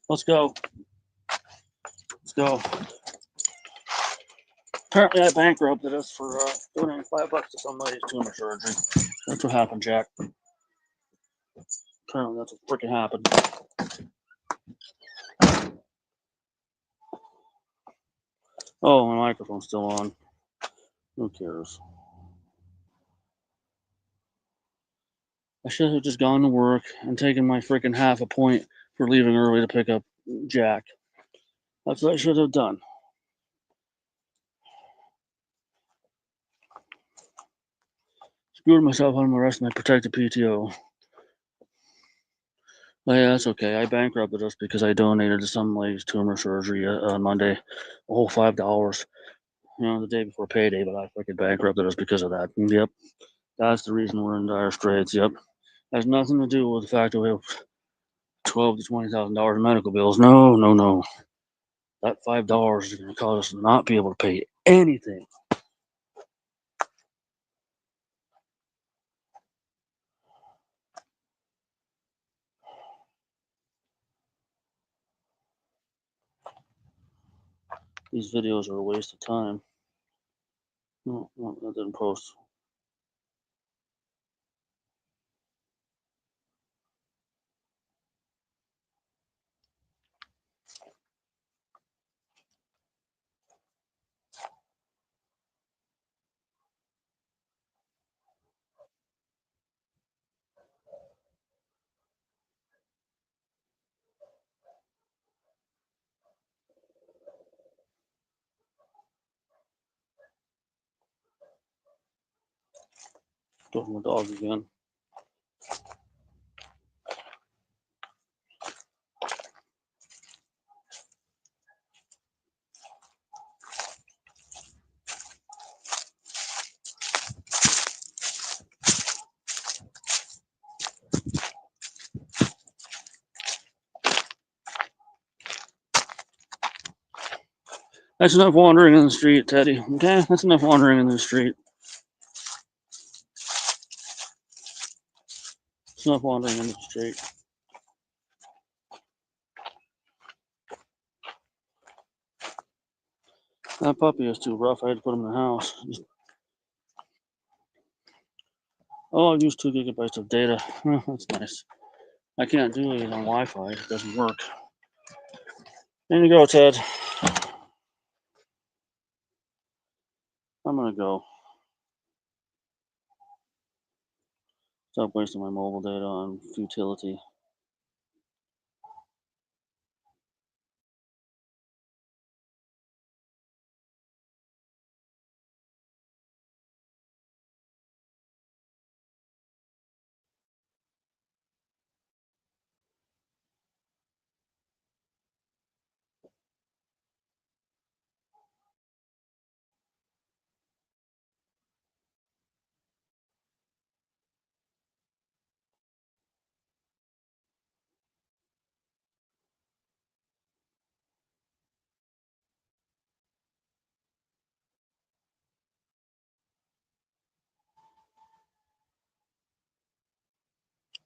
Let's go. Let's go. Apparently, I bankrupted us for donating $5 to somebody's tumor surgery. That's what happened, Jack. Apparently, that's what freaking happened. Oh, my microphone's still on. Who cares? I should have just gone to work and taken my freaking half a point for leaving early to pick up Jack. That's what I should have done. Screwed myself out of the rest of my protected PTO. But yeah, that's okay. I bankrupted us because I donated to some lady's tumor surgery on Monday. A whole $5. The day before payday, but I freaking bankrupted us because of that. Yep. That's the reason we're in dire straits. Yep. Has nothing to do with the fact that we have $12,000 to $20,000 in medical bills. No. That $5 is going to cause us to not be able to pay anything. These videos are a waste of time. No, that didn't post. Go with my dog again. That's enough wandering in the street, Teddy. Okay? That's enough wandering in the street. It's enough wandering in the street. That puppy is too rough. I had to put him in the house. Oh, I've used 2 gigabytes of data. Oh, that's nice. I can't do it on Wi-Fi. It doesn't work. There you go, Ted. I'm gonna go. Stop wasting my mobile data on futility.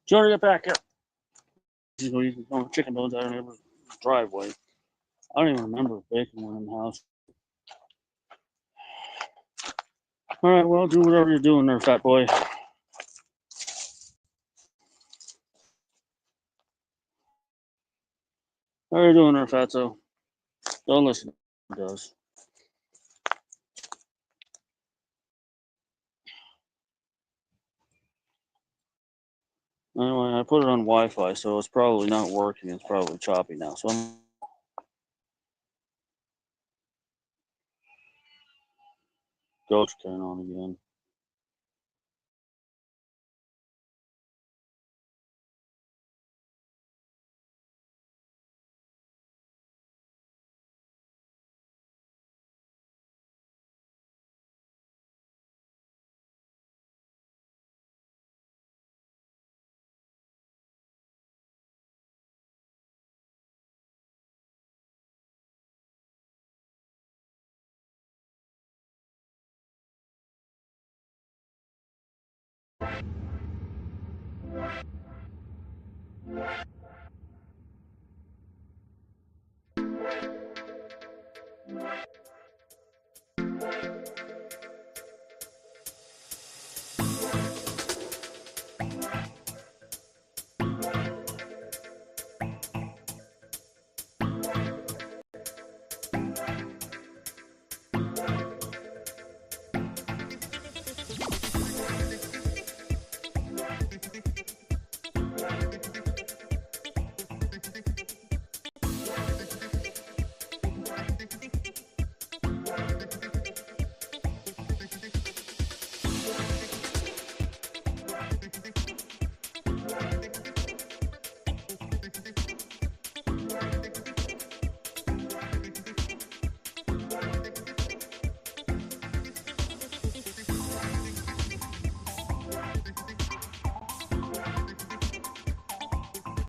Jody, get back here. You go eat chicken bones out of the driveway. I don't even remember baking one in the house. All right, well, do whatever you're doing there, fat boy. How are you doing there, fatso? Don't listen. He does. Anyway, I put it on Wi-Fi, so it's probably not working. It's probably choppy now. So I'm goats turn on again.